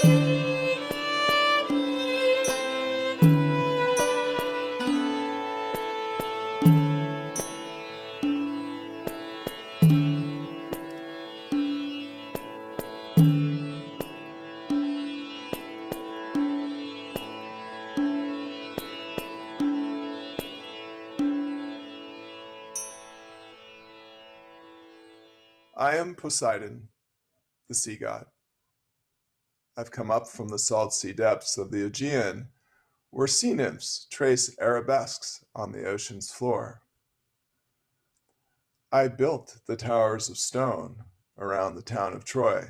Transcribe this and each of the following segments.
I am Poseidon, the sea god. I've come up from the salt sea depths of the Aegean, where sea nymphs trace arabesques on the ocean's floor. I built the towers of stone around the town of Troy,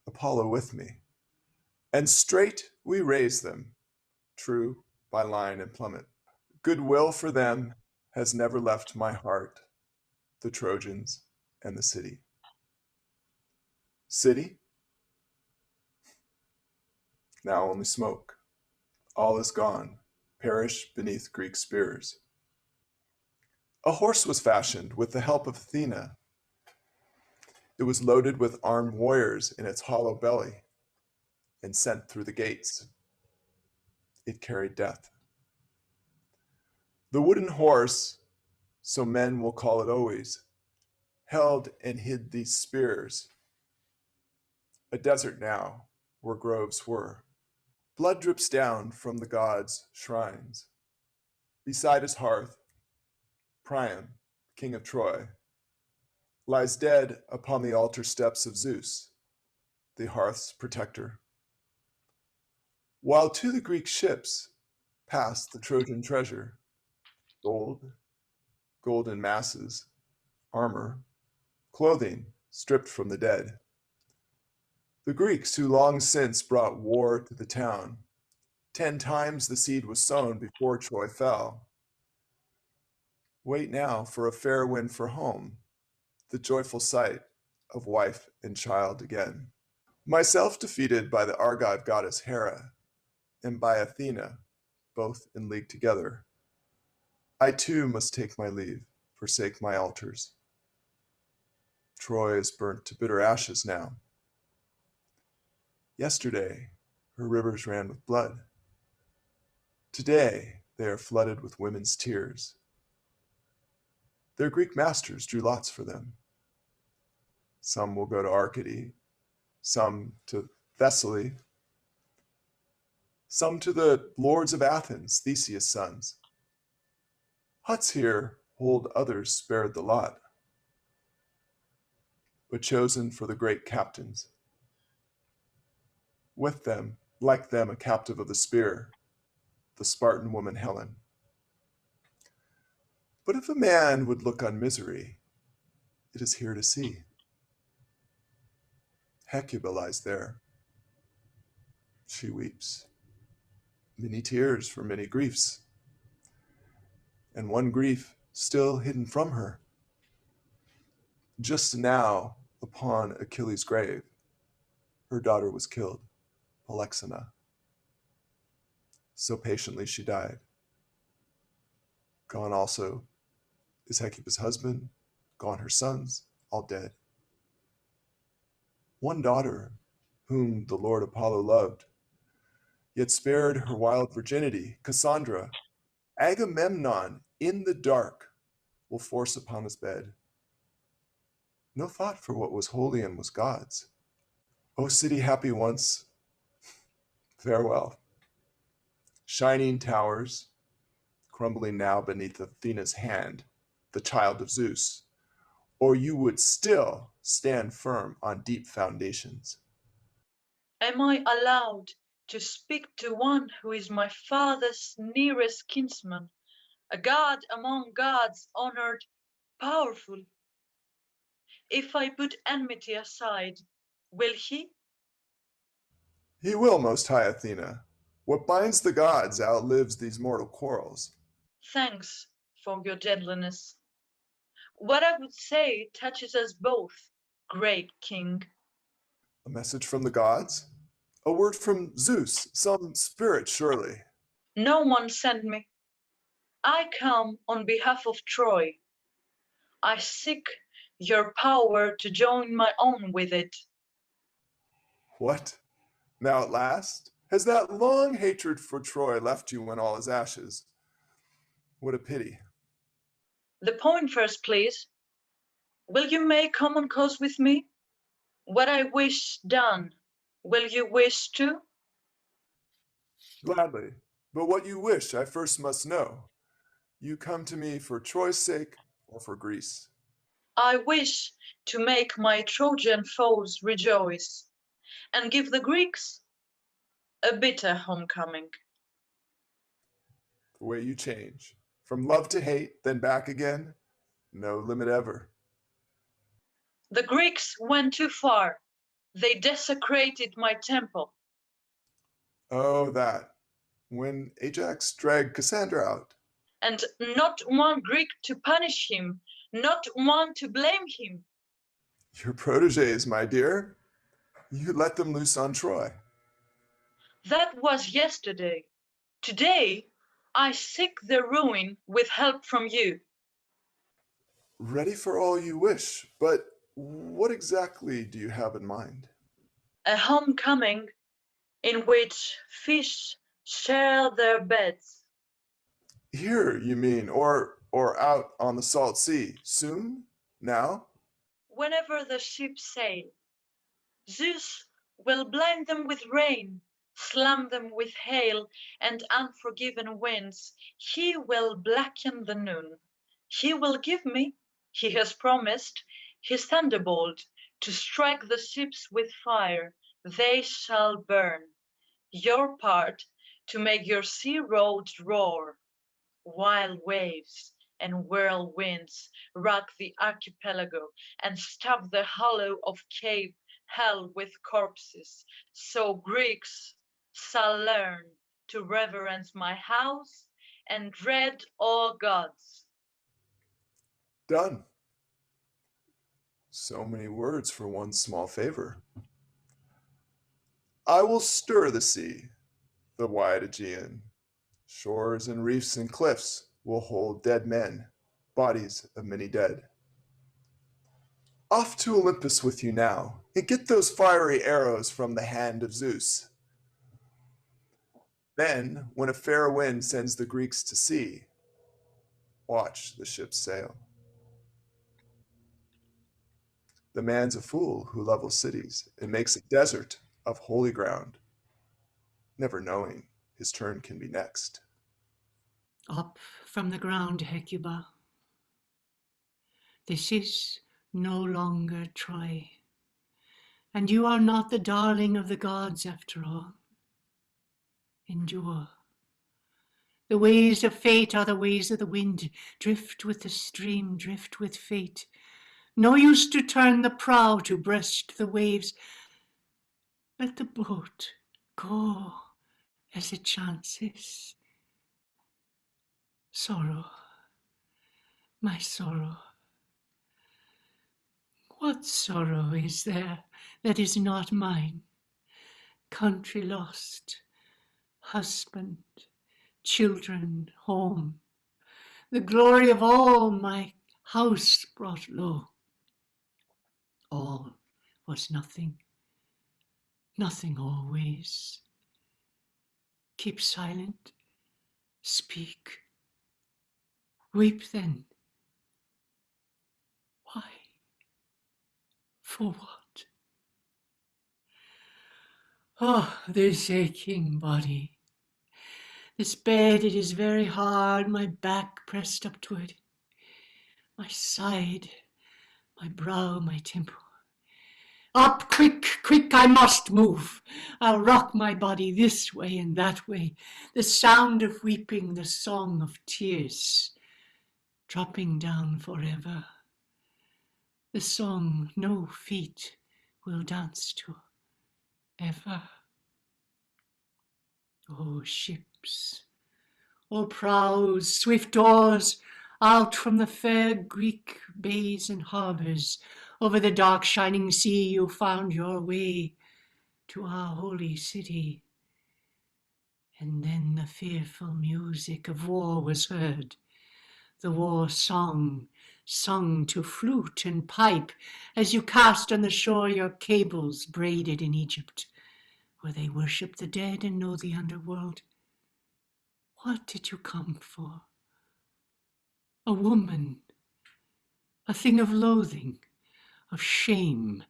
Apollo with me, and straight we raise them, true by line and plummet. Goodwill for them has never left my heart, the Trojans and the city. City? Now only smoke. All is gone, perish beneath Greek spears. A horse was fashioned with the help of Athena. It was loaded with armed warriors in its hollow belly and sent through the gates. It carried death. The wooden horse, so men will call it always, held and hid these spears. A desert now, where groves were. Blood drips down from the gods' shrines. Beside his hearth, Priam, king of Troy, lies dead upon the altar steps of Zeus, the hearth's protector. While to the Greek ships passed the Trojan treasure, gold, golden masses, armor, clothing stripped from the dead. The Greeks who long since brought war to the town, 10 times the seed was sown before Troy fell. Wait now for a fair wind for home, the joyful sight of wife and child again. Myself defeated by the Argive goddess Hera, and by Athena, both in league together. I too must take my leave, forsake my altars. Troy is burnt to bitter ashes now. Yesterday, her rivers ran with blood. Today, they are flooded with women's tears. Their Greek masters drew lots for them. Some will go to Arcady, some to Thessaly, some to the lords of Athens, Theseus' sons. Huts here hold others spared the lot, but chosen for the great captains. With them, like them, a captive of the spear, the Spartan woman Helen. But if a man would look on misery, it is here to see. Hecuba lies there. She weeps. Many tears for many griefs, and one grief still hidden from her. Just now, upon Achilles' grave, her daughter was killed, Polyxena. So patiently she died. Gone also is Hecuba's husband, gone her sons, all dead. One daughter, whom the Lord Apollo loved, yet spared her wild virginity, Cassandra, Agamemnon in the dark will force upon his bed. No thought for what was holy and was God's. O city happy once, farewell. Shining towers, crumbling now beneath Athena's hand, the child of Zeus, or you would still stand firm on deep foundations. Am I allowed to speak to one who is my father's nearest kinsman, a god among gods, honored, powerful? If I put enmity aside, will he? He will, most high Athena. What binds the gods outlives these mortal quarrels. Thanks for your gentleness. What I would say touches us both, great king. A message from the gods? A word from Zeus, some spirit surely. No one sent me. I come on behalf of Troy. I seek your power to join my own with it. What? Now at last, has that long hatred for Troy left you when all is ashes? What a pity. The point first, please. Will you make common cause with me? What I wish done, will you wish too? Gladly. But what you wish I first must know. You come to me for Troy's sake or for Greece? I wish to make my Trojan foes rejoice, and give the Greeks a bitter homecoming. The way you change. From love to hate, then back again. No limit ever. The Greeks went too far. They desecrated my temple. Oh, that. When Ajax dragged Cassandra out. And not one Greek to punish him, not one to blame him. Your proteges, my dear. You let them loose on Troy. That was yesterday. Today, I seek their ruin with help from you. Ready for all you wish, but what exactly do you have in mind? A homecoming in which fish share their beds. Here, you mean, or out on the salt sea. Soon? Now? Whenever the ships sail, Zeus will blind them with rain, slam them with hail and unforgiven winds. He will blacken the noon. He will give me, he has promised, his thunderbolt to strike the ships with fire. They shall burn. Your part to make your sea roads roar. Wild waves and whirlwinds rock the archipelago and stuff the hollow of Cape Hell with corpses, so Greeks shall learn to reverence my house and dread all gods. Done. So many words for one small favor. I will stir the sea, the wide Aegean. Shores and reefs and cliffs will hold dead men, bodies of many dead. Off to Olympus with you now, and get those fiery arrows from the hand of Zeus. Then, when a fair wind sends the Greeks to sea, watch the ships sail. The man's a fool who levels cities and makes a desert of holy ground, never knowing his turn can be next. Up from the ground, Hecuba. This is no longer Troy, and you are not the darling of the gods after all. Endure. The ways of fate are the ways of the wind. Drift with the stream, drift with fate. No use to turn the prow to breast the waves. Let the boat go as it chances. Sorrow, my sorrow. What sorrow is there that is not mine? Country lost, husband, children, home, the glory of all my house brought low. All was nothing, nothing always. Keep silent, speak, weep then. Why? For what? Oh, this aching body. This bed, it is very hard, my back pressed up to it, my side, my brow, my temple. Up, quick, quick, I must move. I'll rock my body this way and that way. The sound of weeping, the song of tears, dropping down forever. The song no feet will dance to, ever. Oh, ships, oh, prows, swift oars, out from the fair Greek bays and harbours, over the dark shining sea you found your way to our holy city. And then the fearful music of war was heard, the war song, sung to flute and pipe, as you cast on the shore your cables braided in Egypt. where they worship the dead and know the underworld. What did you come for? A woman, a thing of loathing, of shame,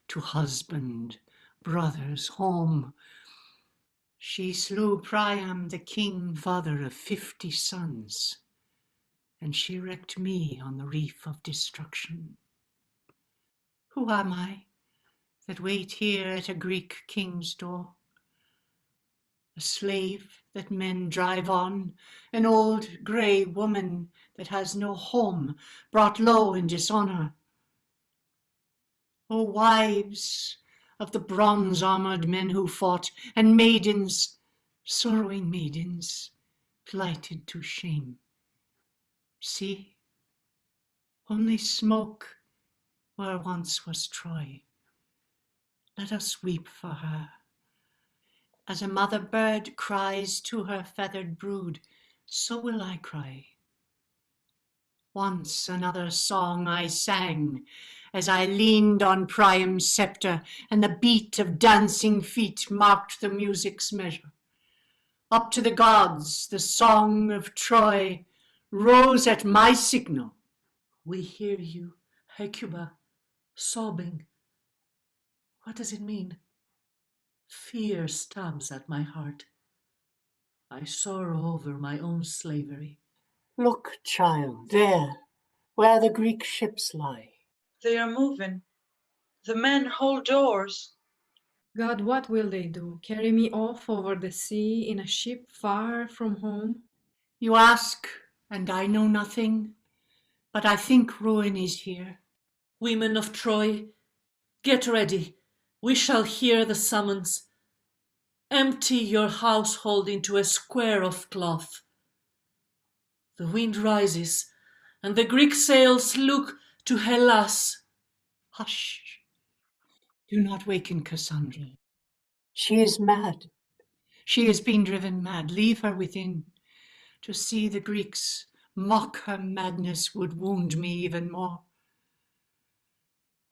to husband, brothers, home. She slew Priam, the king, father of 50 sons, and she wrecked me on the reef of destruction. Who am I that wait here at a Greek king's door? A slave that men drive on, an old grey woman that has no home, brought low in dishonor. O wives of the bronze-armored men who fought, and maidens, sorrowing maidens, plighted to shame. See, only smoke where once was Troy. Let us weep for her. As a mother bird cries to her feathered brood, so will I cry. Once another song I sang, as I leaned on Priam's scepter, and the beat of dancing feet marked the music's measure. Up to the gods the song of Troy rose at my signal. We hear you, Hecuba, sobbing. What does it mean? Fear stabs at my heart. I sorrow over my own slavery. Look, child, there, where the Greek ships lie. They are moving. The men hold oars. God, what will they do? Carry me off over the sea in a ship far from home? You ask, and I know nothing, but I think ruin is here. Women of Troy, get ready. We shall hear the summons. Empty your household into a square of cloth. The wind rises, and the Greek sails look to Hellas. Hush, do not waken Cassandra. She is mad. She has been driven mad. Leave her within. To see the Greeks mock her madness would wound me even more.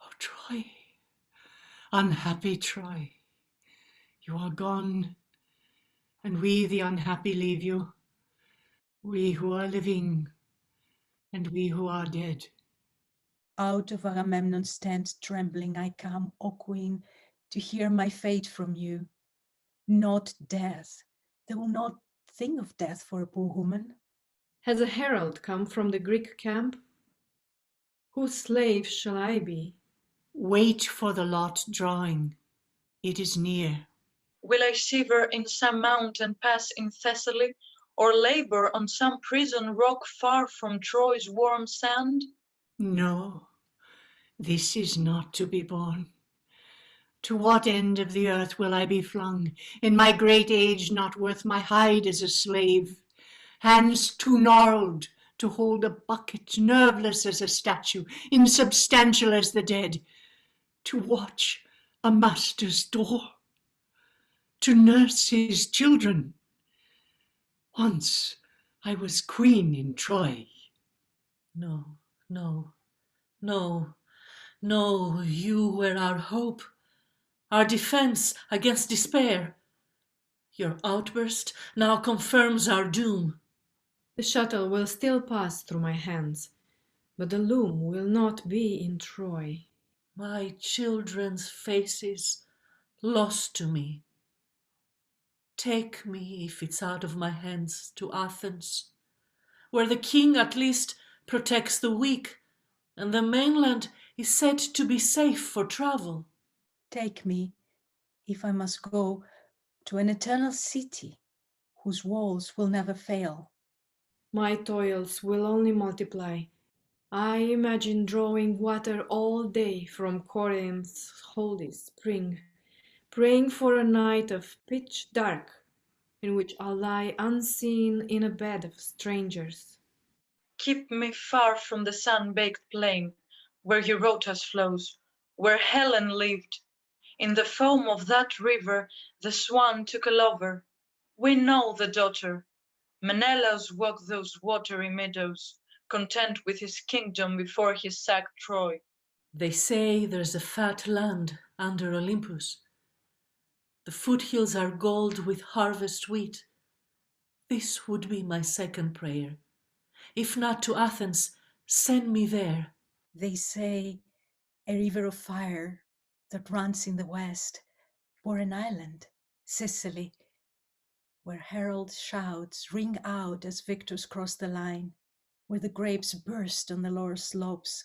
Oh, Troy, unhappy Troy, you are gone, and we, the unhappy, leave you. We who are living, and we who are dead. Out of Agamemnon's tent trembling I come, O queen, to hear my fate from you. Not death. They will not think of death for a poor woman. Has a herald come from the Greek camp? Whose slave shall I be? Wait for the lot drawing. It is near. Will I shiver in some mountain pass in Thessaly, or labor on some prison rock far from Troy's warm sand? No, this is not to be borne. To what end of the earth will I be flung? In my great age not worth my hide as a slave. Hands too gnarled to hold a bucket, nerveless as a statue, insubstantial as the dead. To watch a master's door. To nurse his children. Once I was queen in Troy. No, no, no, no, you were our hope, our defense against despair. Your outburst now confirms our doom. The shuttle will still pass through my hands, but the loom will not be in Troy. My children's faces lost to me. Take me, if it's out of my hands, to Athens, where the king at least protects the weak, and the mainland is said to be safe for travel. Take me, if I must go, to an eternal city whose walls will never fail. My toils will only multiply. I imagine drawing water all day from Corinth's holy spring, praying for a night of pitch dark, in which I'll lie unseen in a bed of strangers. Keep me far from the sun-baked plain, where Eurotas flows, where Helen lived. In the foam of that river the swan took a lover. We know the daughter. Menelaus walked those watery meadows, content with his kingdom before he sacked Troy. They say there's a fat land under Olympus. The foothills are gold with harvest wheat. This would be my second prayer. If not to Athens, send me there. They say a river of fire that runs in the west bore an island, Sicily, where herald shouts ring out as victors cross the line, where the grapes burst on the lower slopes,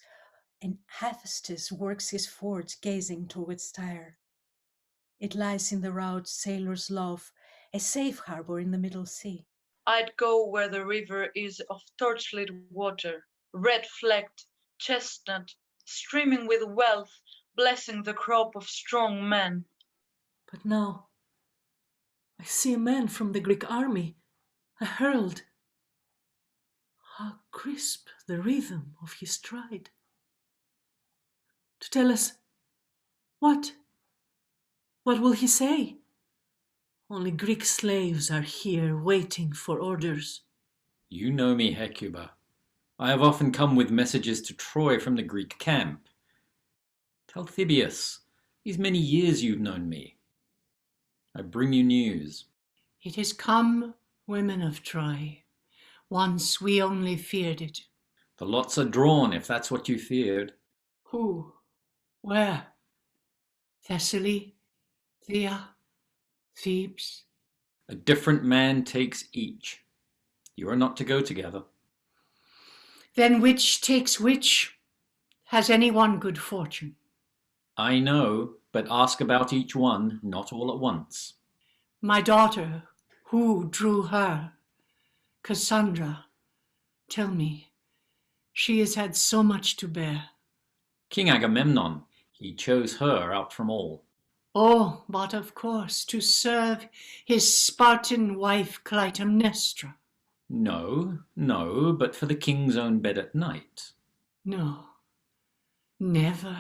and Hephaestus works his forge gazing towards Tyre. It lies in the route sailors love, a safe harbor in the middle sea. I'd go where the river is of torchlit water, red-flecked, chestnut, streaming with wealth, blessing the crop of strong men. But now I see a man from the Greek army, a herald. How crisp the rhythm of his stride. To tell us what? What will he say? Only Greek slaves are here waiting for orders. You know me, Hecuba. I have often come with messages to Troy from the Greek camp. Talthybius, these many years you've known me. I bring you news. It is come, women of Troy. Once we only feared it. The lots are drawn, if that's what you feared. Who? Where? Thessaly? Thea? Thebes? A different man takes each. You are not to go together. Then which takes which? Has any one good fortune? I know, but ask about each one, not all at once. My daughter, who drew her? Cassandra, tell me, she has had so much to bear. King Agamemnon, he chose her out from all. Oh, but of course, to serve his Spartan wife Clytemnestra. No, no, but for the king's own bed at night. No, never.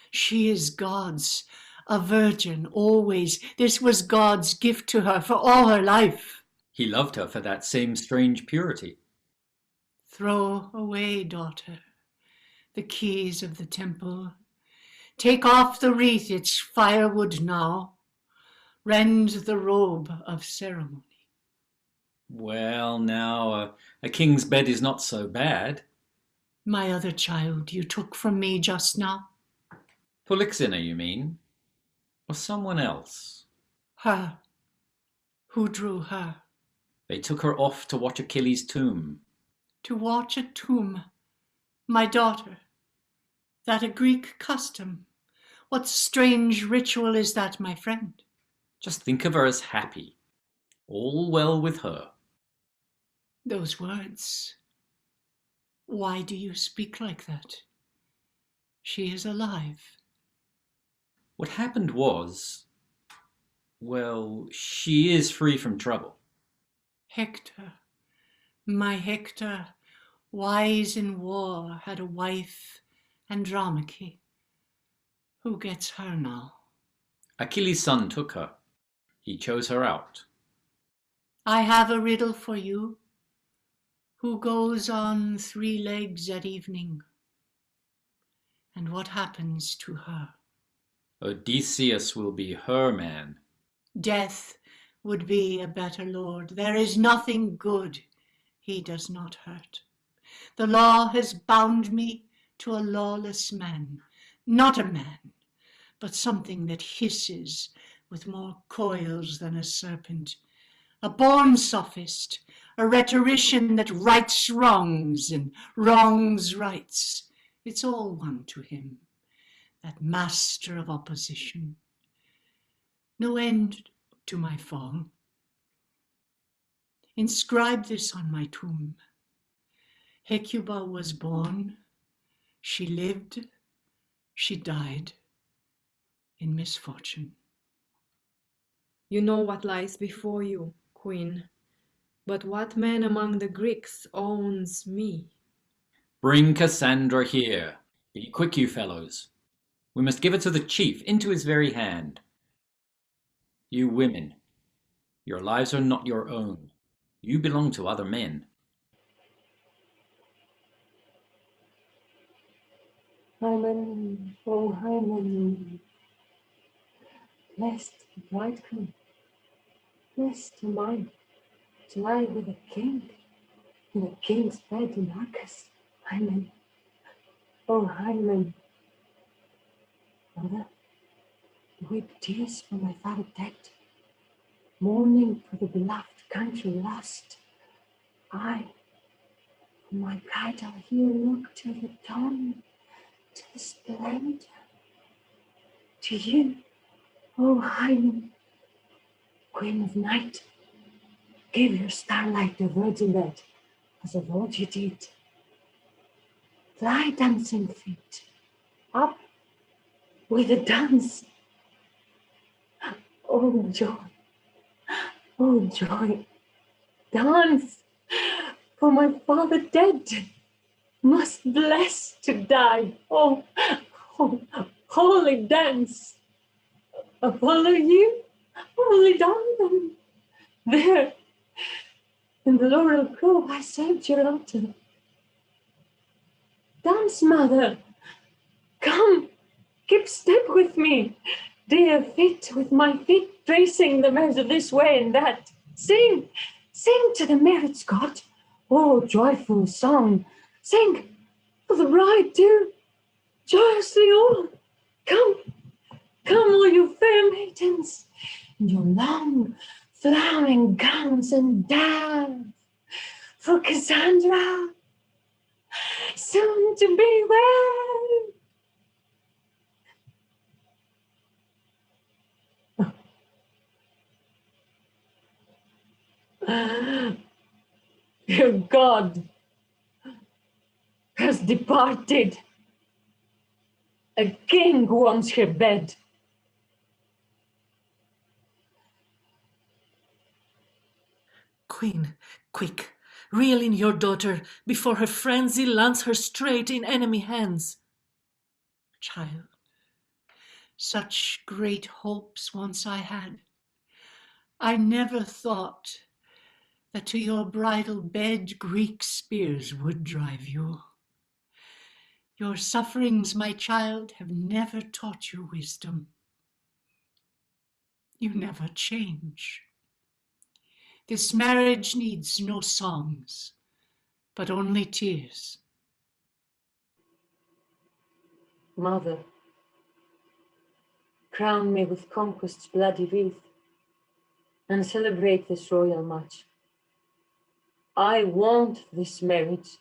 She is God's, a virgin always. This was God's gift to her for all her life. He loved her for that same strange purity. Throw away, daughter, the keys of the temple. Take off the wreath, its firewood now. Rend the robe of ceremony. Well, now, a king's bed is not so bad. My other child you took from me just now. Polyxena, you mean? Or someone else? Her. Who drew her? They took her off to watch Achilles' tomb. To watch a tomb. My daughter. That a Greek custom? What strange ritual is that, my friend? Just think of her as happy. All well with her. Those words. Why do you speak like that? She is alive. What happened was, well, she is free from trouble. Hector, my Hector, wise in war, had a wife, Andromache. Who gets her now? Achilles' son took her. He chose her out. I have a riddle for you. Who goes on 3 legs at evening? And what happens to her? Odysseus will be her man. Death would be a better lord. There is nothing good he does not hurt. The law has bound me to a lawless man, not a man, but something that hisses with more coils than a serpent, a born sophist, a rhetorician that rights wrongs and wrongs rights. It's all one to him, that master of opposition. No end to my fall. Inscribe this on my tomb. Hecuba was born, she lived, she died in misfortune. You know what lies before you, Queen. But what man among the Greeks owns me? Bring Cassandra here. Be quick, you fellows. We must give her to the chief, into his very hand. You women, your lives are not your own. You belong to other men. Hymen, oh Hymen, Blessed the bridegroom, blessed am I to lie with a king in a king's bed in Arcus. Hymen, oh Hymen, mother, weep tears for my father dead, mourning for the beloved country lost. I, for my bridal here, look till the dawn, to the splendor. To you, O Hymen, queen of night, give your starlight the virgin bed, as of old you did. Fly, dancing feet, up with a dance. Oh joy, oh joy, dance, for my father dead must bless to die. Oh, oh holy dance. Follow you, holy dawn. There, in the laurel grove, I served your altar. Dance, mother. Come, keep step with me. Dear feet with my feet, tracing the measure this way and that. Sing, sing to the marriage god. Oh, joyful song. Sing for the bride too. Joyously all. Come, come, all you fair maidens, in your long flowing gowns and dance. For Cassandra, soon to be wed. Your God has departed. A king wants her bed. Queen, quick, reel in your daughter before her frenzy lands her straight in enemy hands. Child, such great hopes once I had. I never thought that to your bridal bed Greek spears would drive you. Your sufferings, my child, have never taught you wisdom. You never change. This marriage needs no songs, but only tears. Mother, crown me with conquest's bloody wreath and celebrate this royal match. I want this marriage.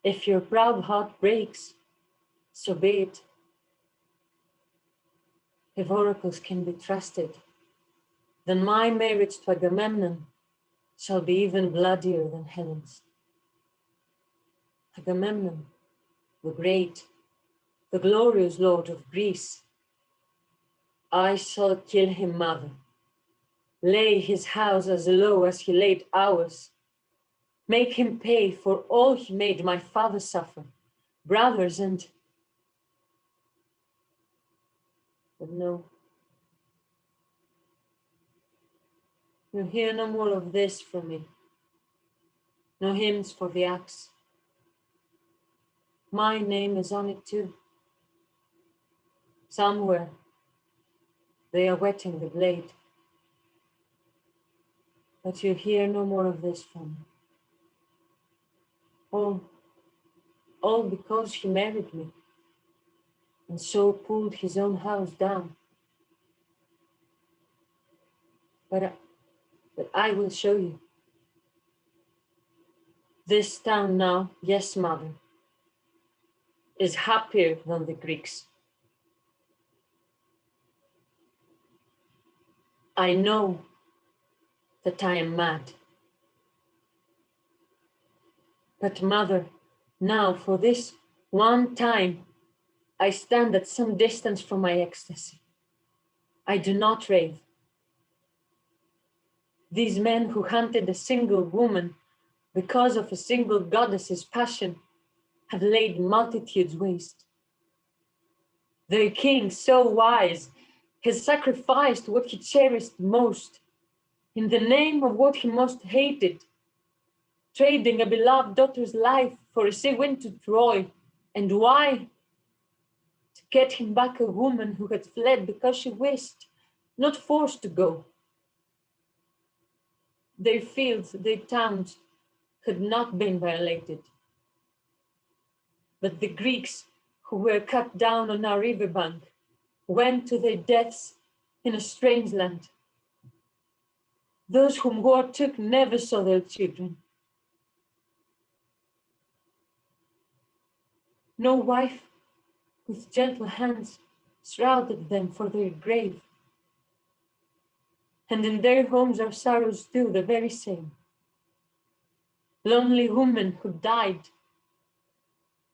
If your proud heart breaks, so be it. If oracles can be trusted, then my marriage to Agamemnon shall be even bloodier than Helen's. Agamemnon, the great, the glorious lord of Greece. I shall kill him, mother, lay his house as low as he laid ours, make him pay for all he made my father suffer, brothers and... But no, you'll hear no more of this from me, no hymns for the axe. My name is on it too. Somewhere they are whetting the blade. But you hear no more of this from me. All because he married me, and so pulled his own house down. But I will show you. This town now, yes, mother, is happier than the Greeks. I know that I am mad. But mother, now for this one time, I stand at some distance from my ecstasy. I do not rave. These men who hunted a single woman because of a single goddess's passion have laid multitudes waste. Their king, so wise, has sacrificed what he cherished most in the name of what he most hated, trading a beloved daughter's life for a sea wind to Troy. And why? to get him back a woman who had fled because she wished, not forced to go. Their fields, their towns had not been violated. But the Greeks who were cut down on our riverbank went to their deaths in a strange land. Those whom war took never saw their children. No wife with gentle hands shrouded them for their grave. And in their homes are sorrows still the very same. Lonely women who died,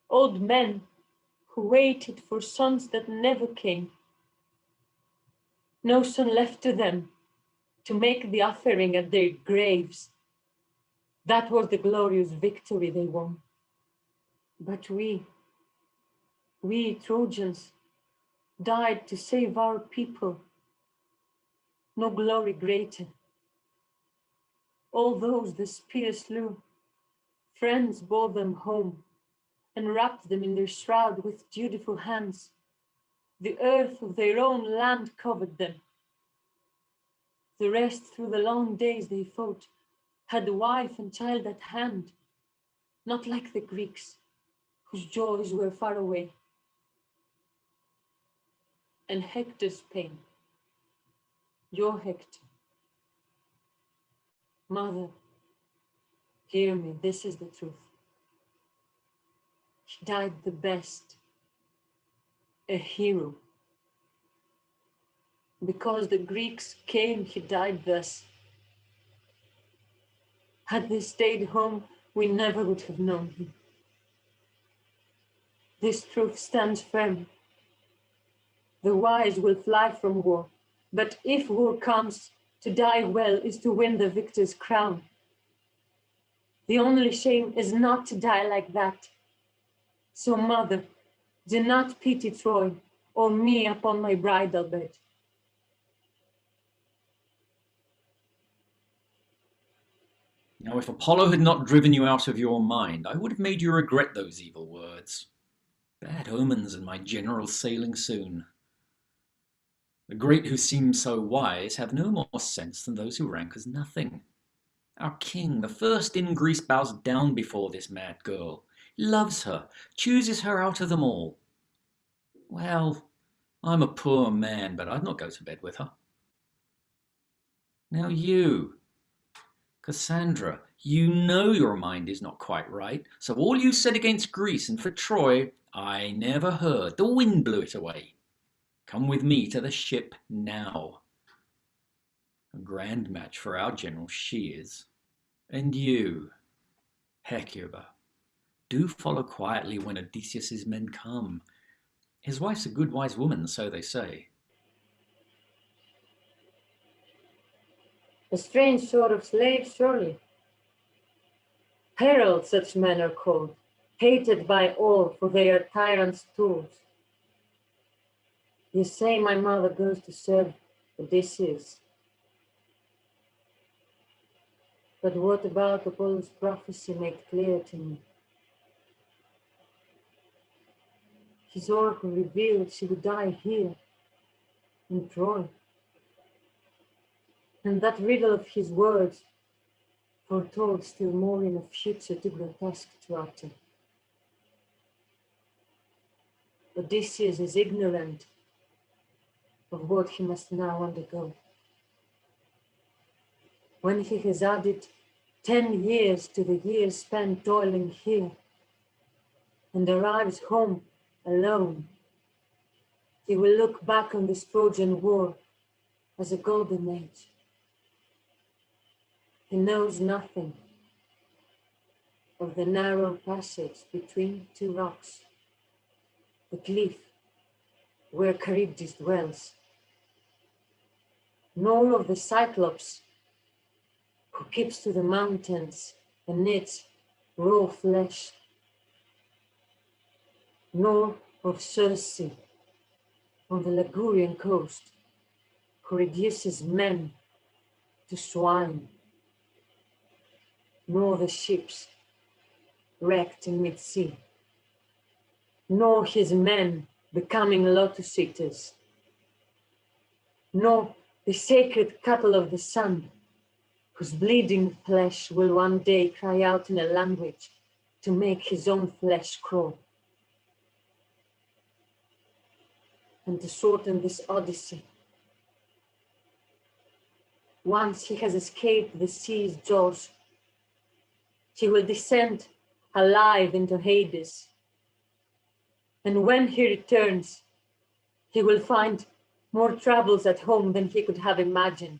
old men who waited for sons that never came. No son left to them to make the offering at their graves. That was the glorious victory they won. But we Trojans, died to save our people. No glory greater. All those the spear slew, friends bore them home and wrapped them in their shroud with dutiful hands. The earth of their own land covered them. The rest through the long days they fought had wife and child at hand, not like the Greeks, whose joys were far away. And Hector's pain, your Hector. Mother, hear me, this is the truth. He died the best, a hero. Because the Greeks came, he died thus. Had they stayed home, we never would have known him. This truth stands firm. The wise will fly from war, but if war comes, to die well is to win the victor's crown. The only shame is not to die like that. So, mother, do not pity Troy or me upon my bridal bed. Now, if Apollo had not driven you out of your mind, I would have made you regret those evil words. Bad omens and my general sailing soon. The great who seem so wise have no more sense than those who rank as nothing. Our king, the first in Greece, bows down before this mad girl. He loves her, chooses her out of them all. Well, I'm a poor man, but I'd not go to bed with her. Now you, Cassandra, you know your mind is not quite right, so all you said against Greece and for Troy, I never heard. The wind blew it away. Come with me to the ship now. A grand match for our general she is. And you, Hecuba, do follow quietly when Odysseus's men come. His wife's a good wise woman, so they say. A strange sort of slave, surely. Heralds such men are called, hated by all, for they are tyrants' tools. You say my mother goes to serve Odysseus. But what about Apollo's prophecy made clear to me? His oracle revealed she would die here, in Troy. And that riddle of his words foretold still more in a future too grotesque to utter. Odysseus is ignorant of what he must now undergo. When he has added 10 years to the years spent toiling here and arrives home alone, he will look back on this Trojan war as a golden age. He knows nothing of the narrow passage between two rocks, the cliff where Charybdis dwells, nor of the Cyclops who keeps to the mountains and eats raw flesh, nor of Circe on the Ligurian coast who reduces men to swine, nor the ships wrecked in mid-sea, nor his men becoming lotus eaters, nor the sacred cattle of the sun, whose bleeding flesh will one day cry out in a language to make his own flesh crawl. And to shorten this odyssey, once he has escaped the sea's jaws, he will descend alive into Hades. And when he returns, he will find more troubles at home than he could have imagined.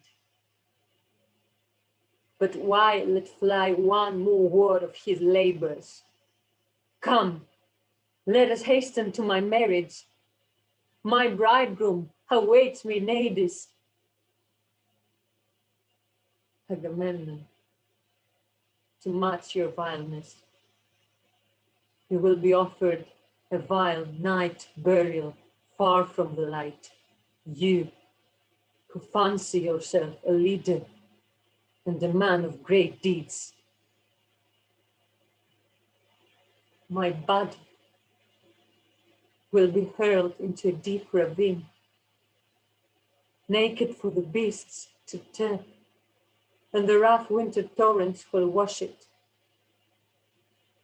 But why let fly one more word of his labors? Come, let us hasten to my marriage. My bridegroom awaits me in Hades. Agamemnon, to match your vileness, you will be offered a vile night burial far from the light. You, who fancy yourself a leader and a man of great deeds. My body will be hurled into a deep ravine, naked for the beasts to tear, and the rough winter torrents will wash it.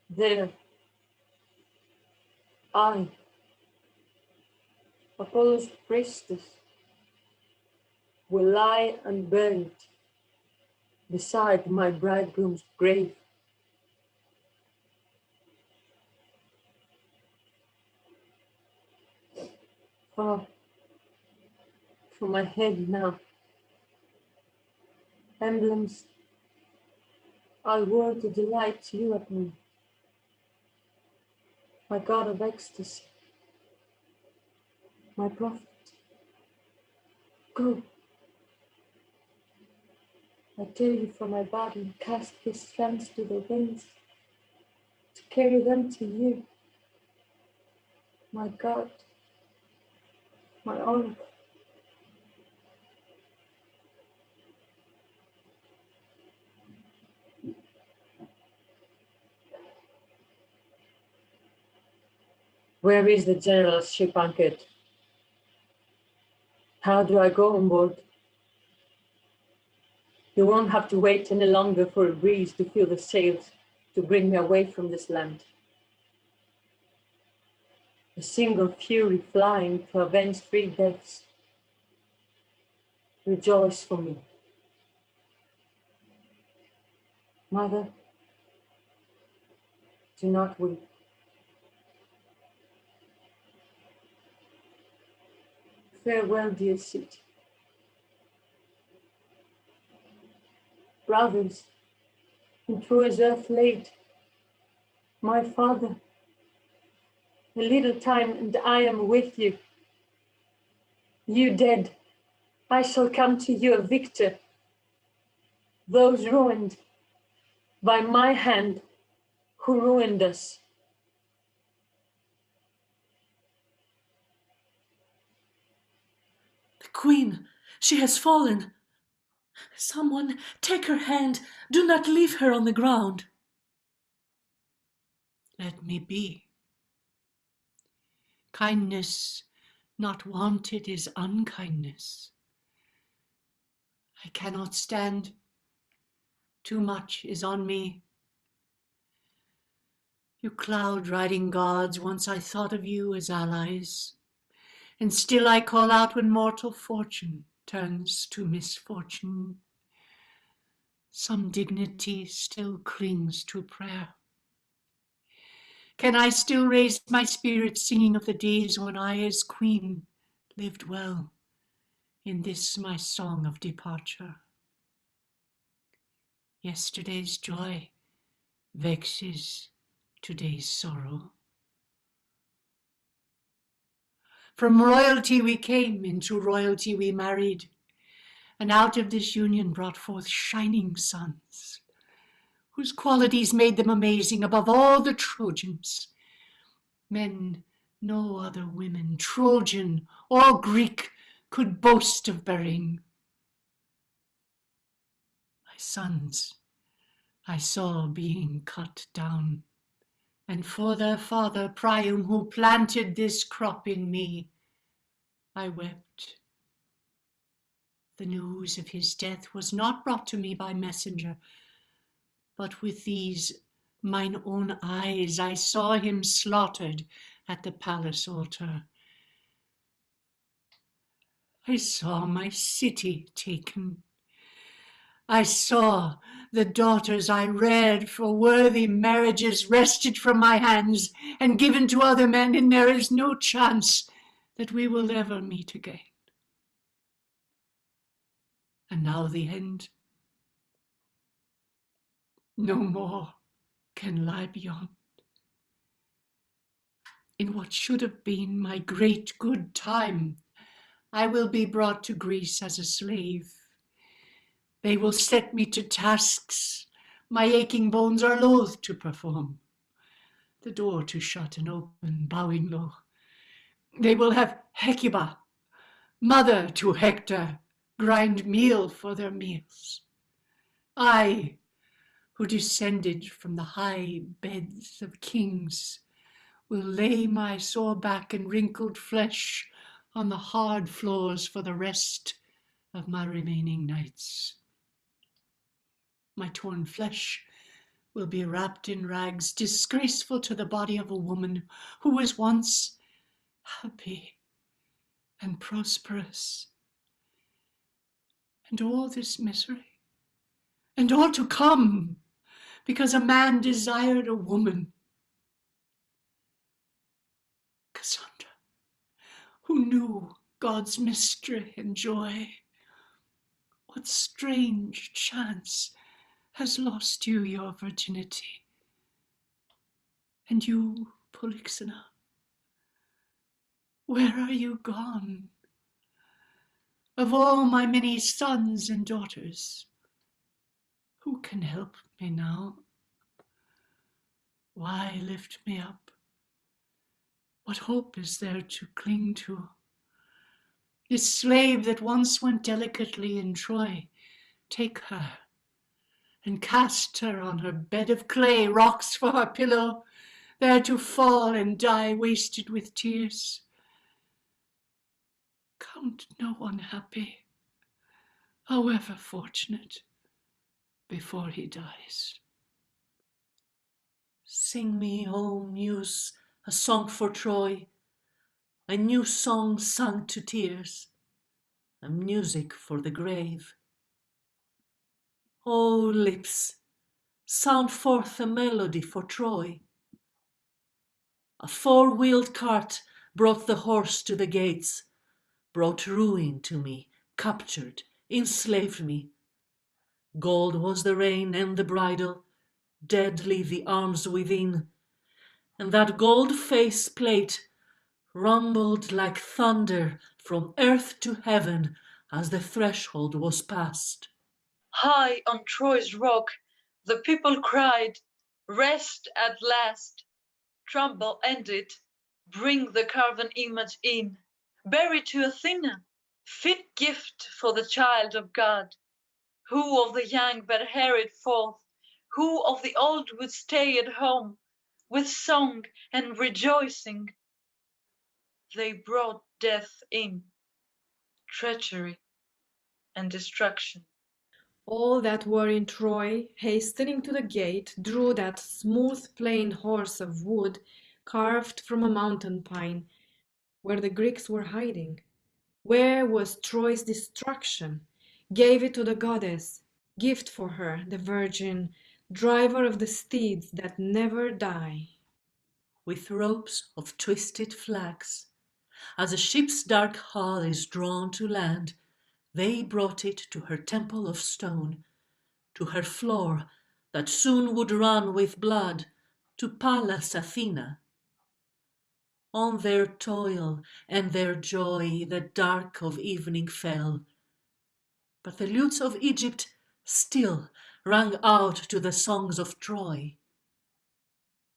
There, I, Apollo's priestess, will lie unburied beside my bridegroom's grave. Far from my head now, emblems I wore to delight you at me, my god of ecstasy, my prophet. Go, I tear you from my body and cast these strands to the winds to carry them to you, my god, my oracle. Where is the general's ship anchored? How do I go on board? You won't have to wait any longer for a breeze to fill the sails to bring me away from this land. A single fury flying to avenge 3 deaths. Rejoice for me. Mother, do not weep. Farewell, dear city. Brothers, in Troy's earth laid, my father, a little time and I am with you. You dead, I shall come to you a victor. Those ruined by my hand who ruined us. The queen, she has fallen. Someone take her hand. Do not leave her on the ground. Let me be. Kindness not wanted is unkindness. I cannot stand. Too much is on me. You cloud-riding gods, once I thought of you as allies, and still I call out when mortal fortune turns to misfortune. Some dignity still clings to prayer. Can I still raise my spirit singing of the days when I as queen lived well in this my song of departure? Yesterday's joy vexes today's sorrow. From royalty we came, into royalty we married, and out of this union brought forth shining sons, whose qualities made them amazing above all the Trojans. Men no other women, Trojan or Greek, could boast of bearing. My sons I saw being cut down, And for their father Priam, who planted this crop in me, I wept. The news of his death was not brought to me by messenger, but with these mine own eyes I saw him slaughtered at the palace altar. I saw my city taken. I saw the daughters I reared for worthy marriages wrested from my hands and given to other men, and there is no chance that we will ever meet again. And now the end. No more can lie beyond. In what should have been my great good time, I will be brought to Greece as a slave. They will set me to tasks my aching bones are loath to perform. The door to shut and open, bowing low. They will have Hecuba, mother to Hector, grind meal for their meals. I, who descended from the high beds of kings, will lay my sore back and wrinkled flesh on the hard floors for the rest of my remaining nights. My torn flesh will be wrapped in rags disgraceful to the body of a woman who was once happy and prosperous. And all this misery, and all to come, because a man desired a woman. Cassandra, who knew God's mystery and joy, what strange chance has lost you your virginity? And you, Polyxena, where are you gone? Of all my many sons and daughters, who can help me now? Why lift me up? What hope is there to cling to? This slave that once went delicately in Troy, take her and cast her on her bed of clay, rocks for her pillow, there to fall and die wasted with tears. Count no one happy, however fortunate, before he dies. Sing me, O Muse, a song for Troy, a new song sung to tears, a music for the grave. O lips, sound forth a melody for Troy. A four-wheeled cart brought the horse to the gates, brought ruin to me, captured, enslaved me. Gold was the rein and the bridle, deadly the arms within, and that gold face plate rumbled like thunder from earth to heaven as the threshold was passed. High on Troy's rock, the people cried, "Rest at last! Trouble ended, bring the carven image in. Bear it to Athena, fit gift for the child of God. Who of the young but bear it forth? Who of the old would stay at home? With song and rejoicing they brought death in, treachery and destruction." All that were in Troy, hastening to the gate, drew that smooth planed horse of wood carved from a mountain pine, where the Greeks were hiding. Where was Troy's destruction? Gave it to the goddess, gift for her, the virgin, driver of the steeds that never die. With ropes of twisted flax, as a ship's dark hull is drawn to land, they brought it to her temple of stone, to her floor that soon would run with blood, to Pallas Athena. On their toil and their joy the dark of evening fell, but the lutes of Egypt still rang out to the songs of Troy.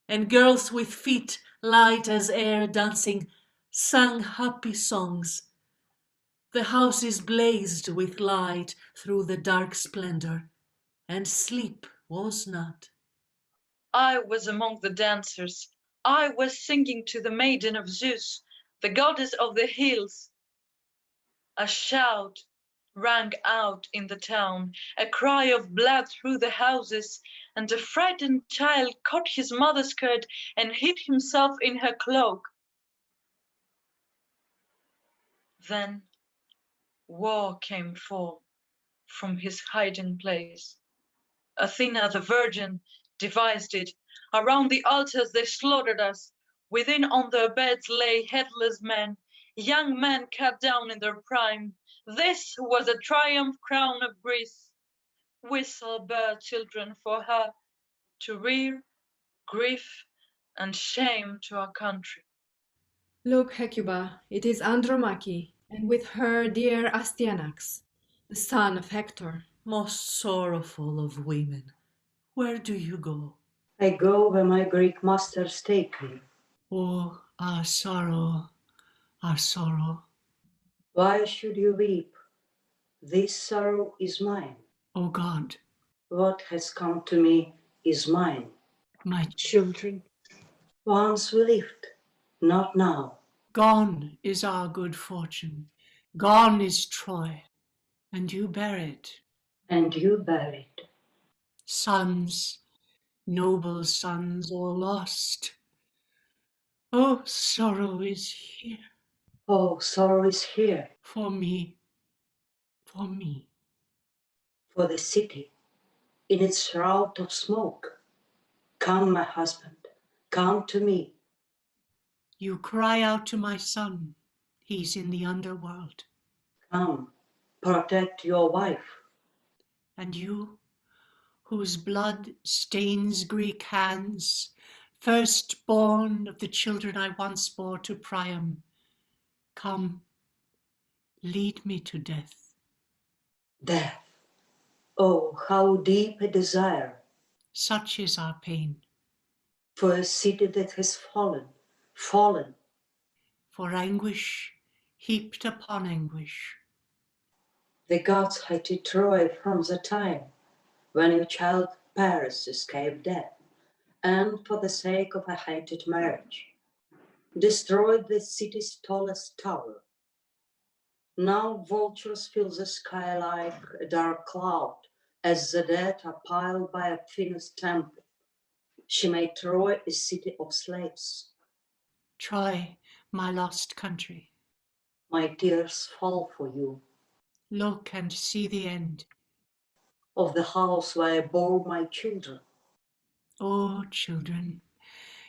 And girls with feet light as air dancing sang happy songs. The houses blazed with light through the dark splendor, and sleep was not. I was among the dancers. I was singing to the maiden of Zeus, the goddess of the hills. A shout rang out in the town, a cry of blood through the houses, and a frightened child caught his mother's skirt and hid himself in her cloak. Then war came forth from his hiding place. Athena the Virgin devised it. Around the altars they slaughtered us. Within on their beds lay headless men, young men cut down in their prime. This was a triumph crown of Greece. We shall bear children for her, to rear grief and shame to our country. Look, Hecuba, it is Andromache, and with her dear Astyanax, the son of Hector. Most sorrowful of women, where do you go? I go where my Greek masters take me. Oh, our sorrow, our sorrow. Why should you weep? This sorrow is mine. O God, What has come to me is mine. my children. Once we lived, not now. Gone is our good fortune, gone is Troy, and you bear it. And you bear it. Sons, noble sons, all lost. Oh, sorrow is here Oh, sorrow is here for me, for me. for the city in its shroud of smoke. Come, my husband, come to me. You cry out to my son, he's in the underworld. Come, protect your wife. And you, whose blood stains Greek hands, firstborn of the children I once bore to Priam, come, lead me to death. Death. Oh, how deep a desire Such is our pain, for a city that has fallen, fallen. for anguish heaped upon anguish. The gods hated Troy from the time when your child Paris escaped death, and for the sake of a hated marriage, destroyed the city's tallest tower. Now vultures fill the sky like a dark cloud, as the dead are piled by Athena's temple. She made Troy a city of slaves. Troy, my lost country, My tears fall for you, look and see the end. of the house where I bore my children. O children,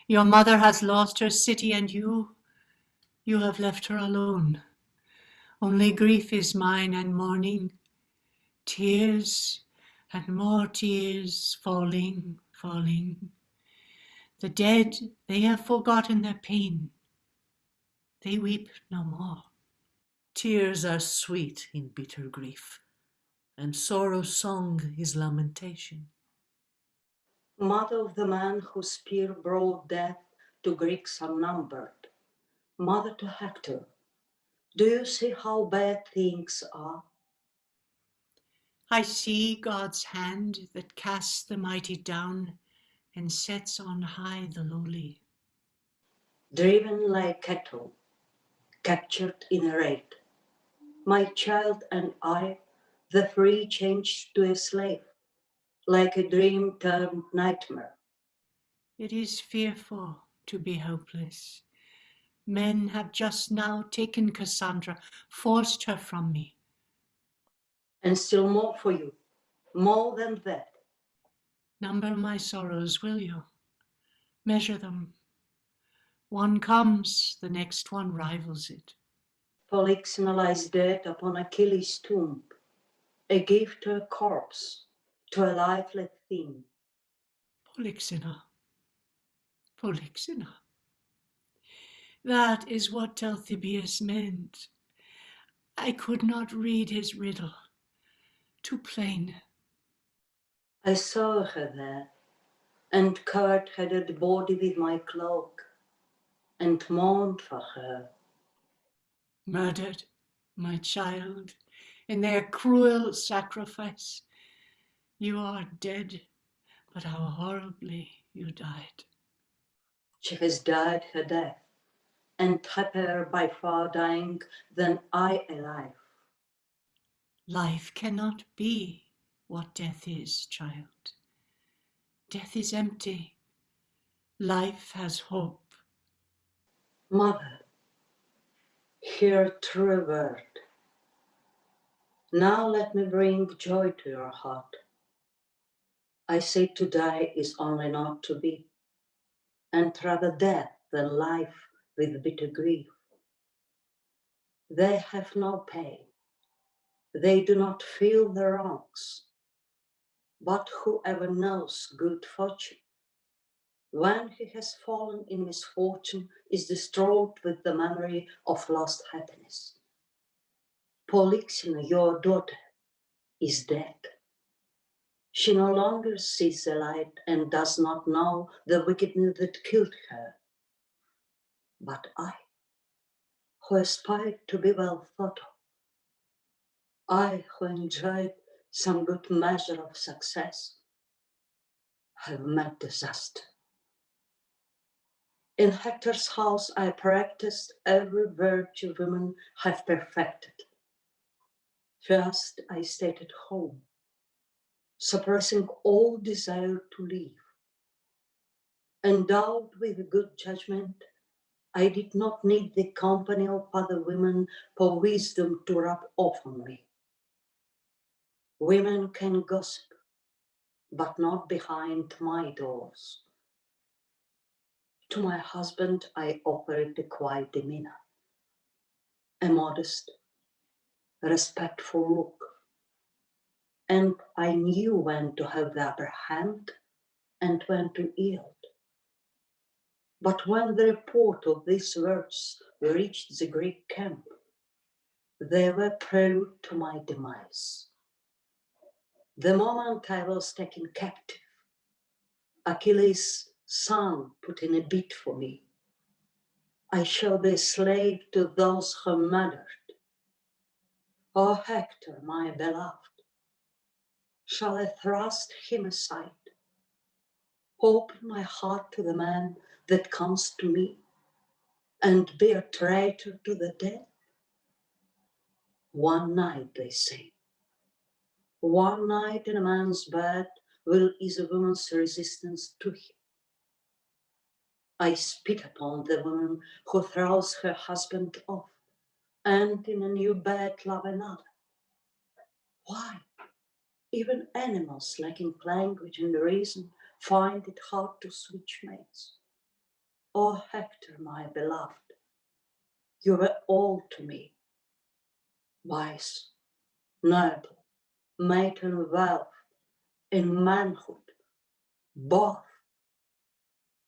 your mother has lost her city, and you have left her alone. Only grief is mine and mourning, tears and more tears falling, falling. The dead, they have forgotten their pain. They weep no more. Tears are sweet in bitter grief, and sorrow's song is lamentation. Mother of the man whose spear brought death to Greeks unnumbered, mother to Hector, do you see how bad things are? I see God's hand that casts the mighty down and sets on high the lowly. Driven like cattle, captured in a raid, my child and I, the free, changed to a slave, like a dream turned nightmare. It is fearful to be hopeless. Men have just now taken Cassandra, forced her from me. And still more for you, more than that. Number my sorrows, will you? Measure them. One comes, the next one rivals it. Polyxena lies dead upon Achilles' tomb, a gift to a corpse, to a lifeless thing. Polyxena, Polyxena. That is what Talthybius meant. I could not read his riddle. Too plain. I saw her there, and covered her dead body with my cloak, and mourned for her. Murdered, my child, in their cruel sacrifice. You are dead, but how horribly. you died. She has died her death, and happier by far dying than I alive. Life cannot be what death is, child. Death is empty. Life has hope. Mother, hear a true word. Now let me bring joy to your heart. I say to die is only not to be, and rather death than life with bitter grief. They have no pain. They do not feel the wrongs. But whoever knows good fortune, when he has fallen in misfortune, is distraught with the memory of lost happiness. Polyxena, your daughter, is dead. She no longer sees the light and does not know the wickedness that killed her. But I, who aspired to be well thought of, I, who enjoyed some good measure of success, have met disaster. In Hector's house I practiced every virtue women have perfected. First I stayed at home, suppressing all desire to leave. Endowed with good judgment, I did not need the company of other women for wisdom to rub off on me. Women can gossip, but not behind my doors. To my husband I offered a quiet demeanor, a modest, respectful look, and I knew when to have the upper hand and when to yield. But when the report of these words reached the Greek camp, they were prelude to my demise. The moment I was taken captive, Achilles' son put in a bid for me. I shall be a slave to those who murdered. O Hector, my beloved, shall I thrust him aside, open my heart to the man that comes to me, and be a traitor to the dead? One night, they say, one night in a man's bed will ease a woman's resistance to him. I spit upon the woman who throws her husband off, and in a new bed love another. Why? Even animals lacking language and reason find it hard to switch mates. O Hector, my beloved, you were all to me, wise, noble, mate in wealth, in manhood, both.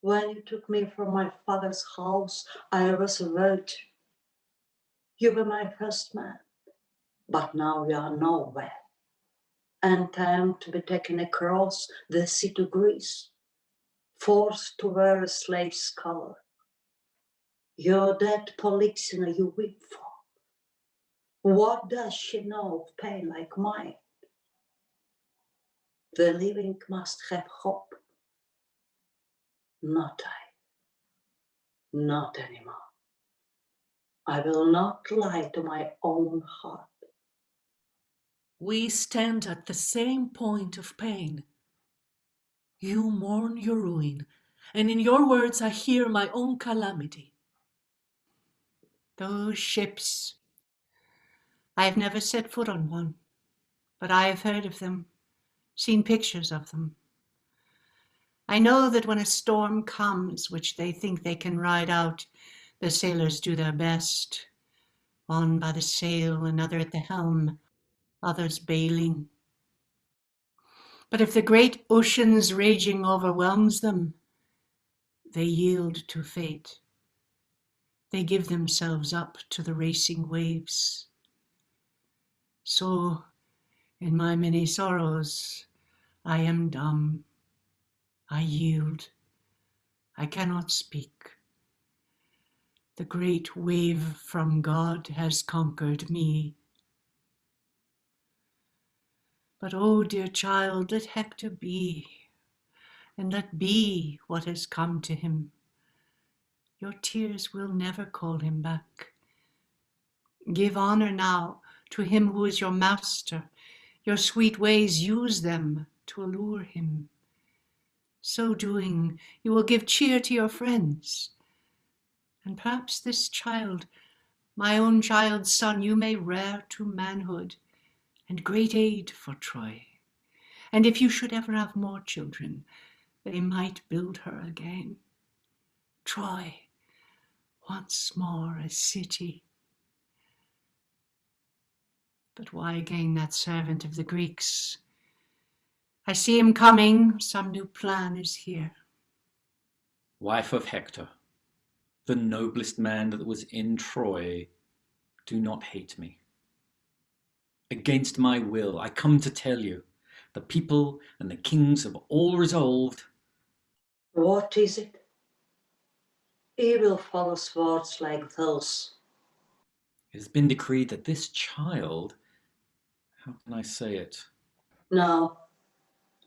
When you took me from my father's house, I was a virgin. You were my first man, but now you are nowhere, and I am to be taken across the sea to Greece, forced to wear a slave's collar. Your dead Polyxena you weep for. What does she know of pain like mine? The living must have hope. Not I, not anymore. I will not lie to my own heart. We stand at the same point of pain. You mourn your ruin, and in your words I hear my own calamity. Those ships. I have never set foot on one, but I have heard of them, seen pictures of them. I know that when a storm comes, which they think they can ride out, the sailors do their best, one by the sail, another at the helm, others bailing. But if the great ocean's raging overwhelms them, they yield to fate. They give themselves up to the racing waves. So, in my many sorrows, I am dumb. I yield. I cannot speak. The great wave from God has conquered me. But, oh, dear child, let Hector be. and let be what has come to him. Your tears will never call him back. Give honor now to him who is your master. Your sweet ways, use them to allure him. So doing, you will give cheer to your friends. And perhaps this child, my own child's son, you may rear to manhood and great aid for Troy. And if you should ever have more children, they might build her again. Troy, once more a city. But why again that servant of the Greeks? I see him coming, some new plan is here. Wife of Hector, the noblest man that was in Troy, do not hate me. Against my will, I come to tell you, the people and the kings have all resolved. What is it? Evil follows words like those. It has been decreed that this child, how can I say it? No,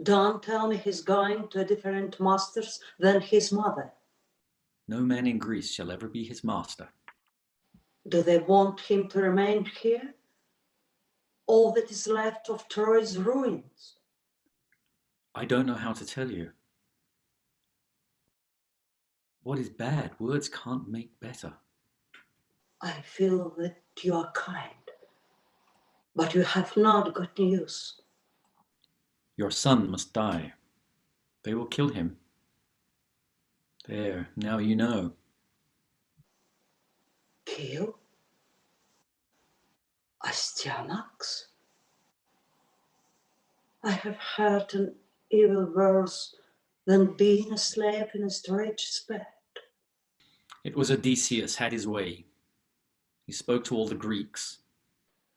don't tell me he's going to different masters than his mother. No man in Greece shall ever be his master. Do they want him to remain here? All that is left of Troy's ruins. I don't know how to tell you. What is bad, words can't make better. I feel that you are kind, but you have not got news. Your son must die. They will kill him. There, now you know. Kill? Astyanax? I have heard an evil worse than being a slave in a stranger's bed. It was Odysseus had his way. He spoke to all the Greeks.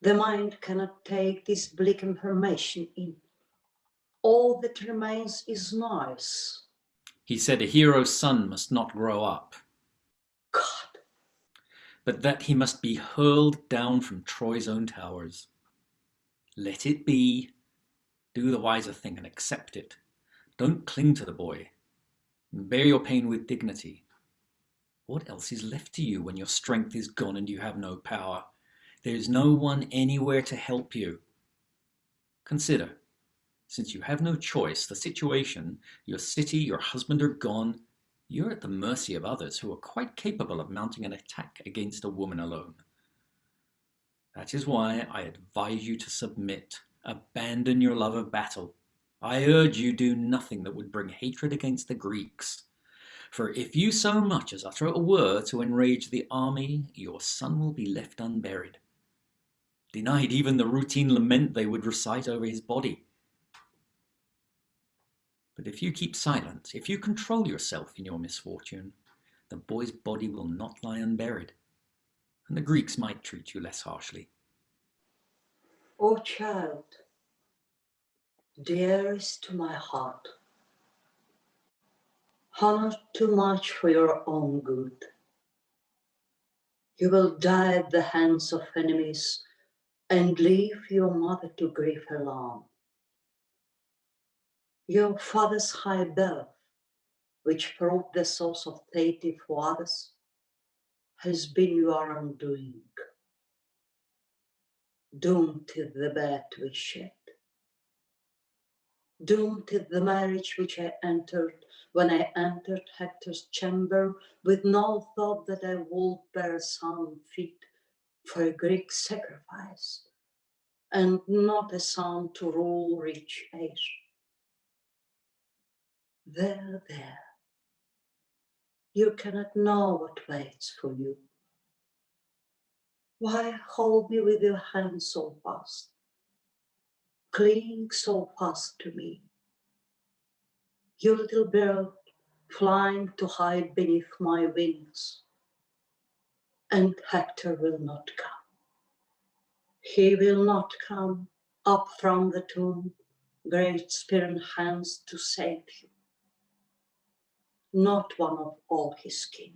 The mind cannot take this bleak information in. All that remains is noise. He said a hero's son must not grow up, God, but that he must be hurled down from Troy's own towers. Let it be. Do the wiser thing and accept it. Don't cling to the boy. Bear your pain with dignity. What else is left to you when your strength is gone and you have no power? There is no one anywhere to help you. Consider, since you have no choice, the situation, your city, your husband are gone, you're at the mercy of others who are quite capable of mounting an attack against a woman alone. That is why I advise you to submit. Abandon your love of battle. I urge you do nothing that would bring hatred against the Greeks. For if you so much as utter a word to enrage the army, your son will be left unburied, denied even the routine lament they would recite over his body. But if you keep silent, if you control yourself in your misfortune, the boy's body will not lie unburied, and the Greeks might treat you less harshly. O child, dearest to my heart, honor too much for your own good. You will die at the hands of enemies and leave your mother to grief alone. Your father's high birth, which proved the source of deity for others, has been your undoing. Doomed is the bed we shed. Doomed is the marriage which I entered when I entered Hector's chamber with no thought that I would bear a son fit for a Greek sacrifice, and not a son to rule rich age. There, you cannot know what waits for you. Why hold me with your hand so fast? Cling so fast to me. You little bird flying to hide beneath my wings. And Hector will not come. He will not come up from the tomb, great spirit hands to save you. Not one of all his kin,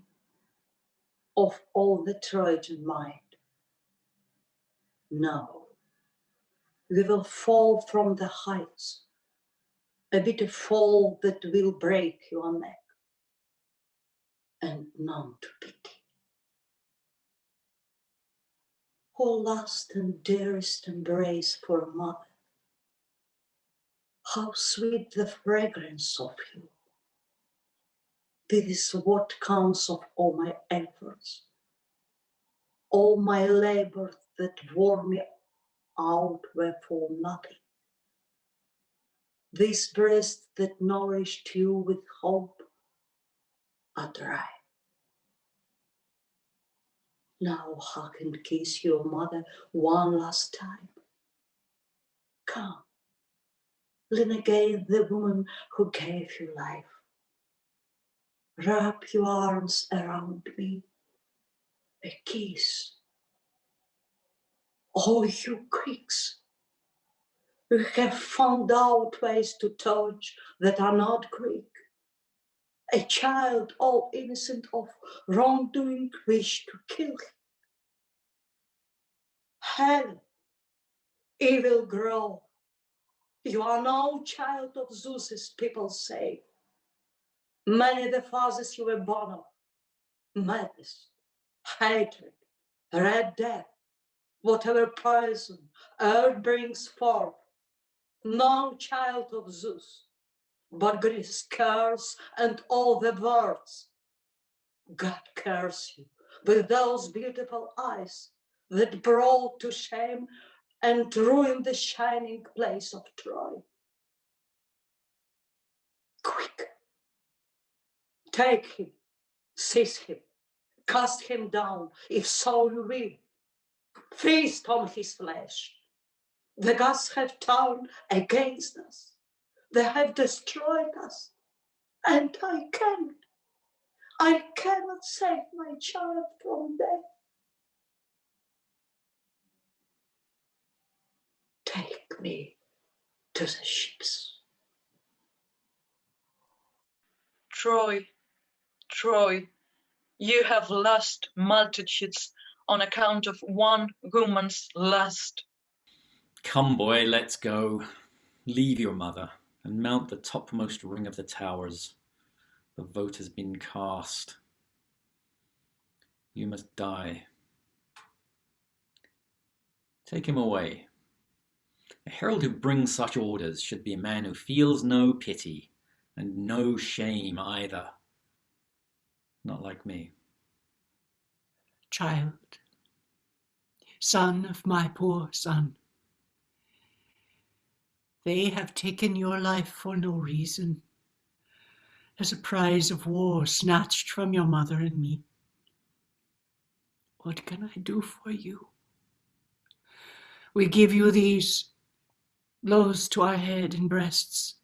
of all the Trojan might. No, we will fall from the heights, a bitter fall that will break your neck, and none to pity. O last and dearest embrace for a mother, how sweet the fragrance of you! This is what counts of all my efforts, all my labor that wore me out were for nothing. This breast that nourished you with hope are dry. Now hug and kiss your mother one last time. Come, lean against the woman who gave you life. Wrap your arms around me, a kiss. Oh, you Greeks, you have found out ways to touch that are not Greek. A child, all innocent of wrongdoing, wished to kill him. Hell, evil girl, you are no child of Zeus's, people say. Many the fathers you were born of, madness, hatred, red death, whatever poison earth brings forth, no child of Zeus, but Greece curse and all the words. God curse you with those beautiful eyes that brought to shame and ruined the shining place of Troy. Quick, take him, seize him, cast him down, if so you will. Feast on his flesh. The gods have turned against us. They have destroyed us. And I cannot save my child from death. Take me to the ships. Troy, Troy, you have lost multitudes on account of one woman's lust. Come, boy, let's go. Leave your mother and mount the topmost ring of the towers. The vote has been cast. You must die. Take him away. A herald who brings such orders should be a man who feels no pity and no shame either. Not like me. Child, son of my poor son, they have taken your life for no reason, as a prize of war snatched from your mother and me. What can I do for you? We give you these, blows to our head and breasts.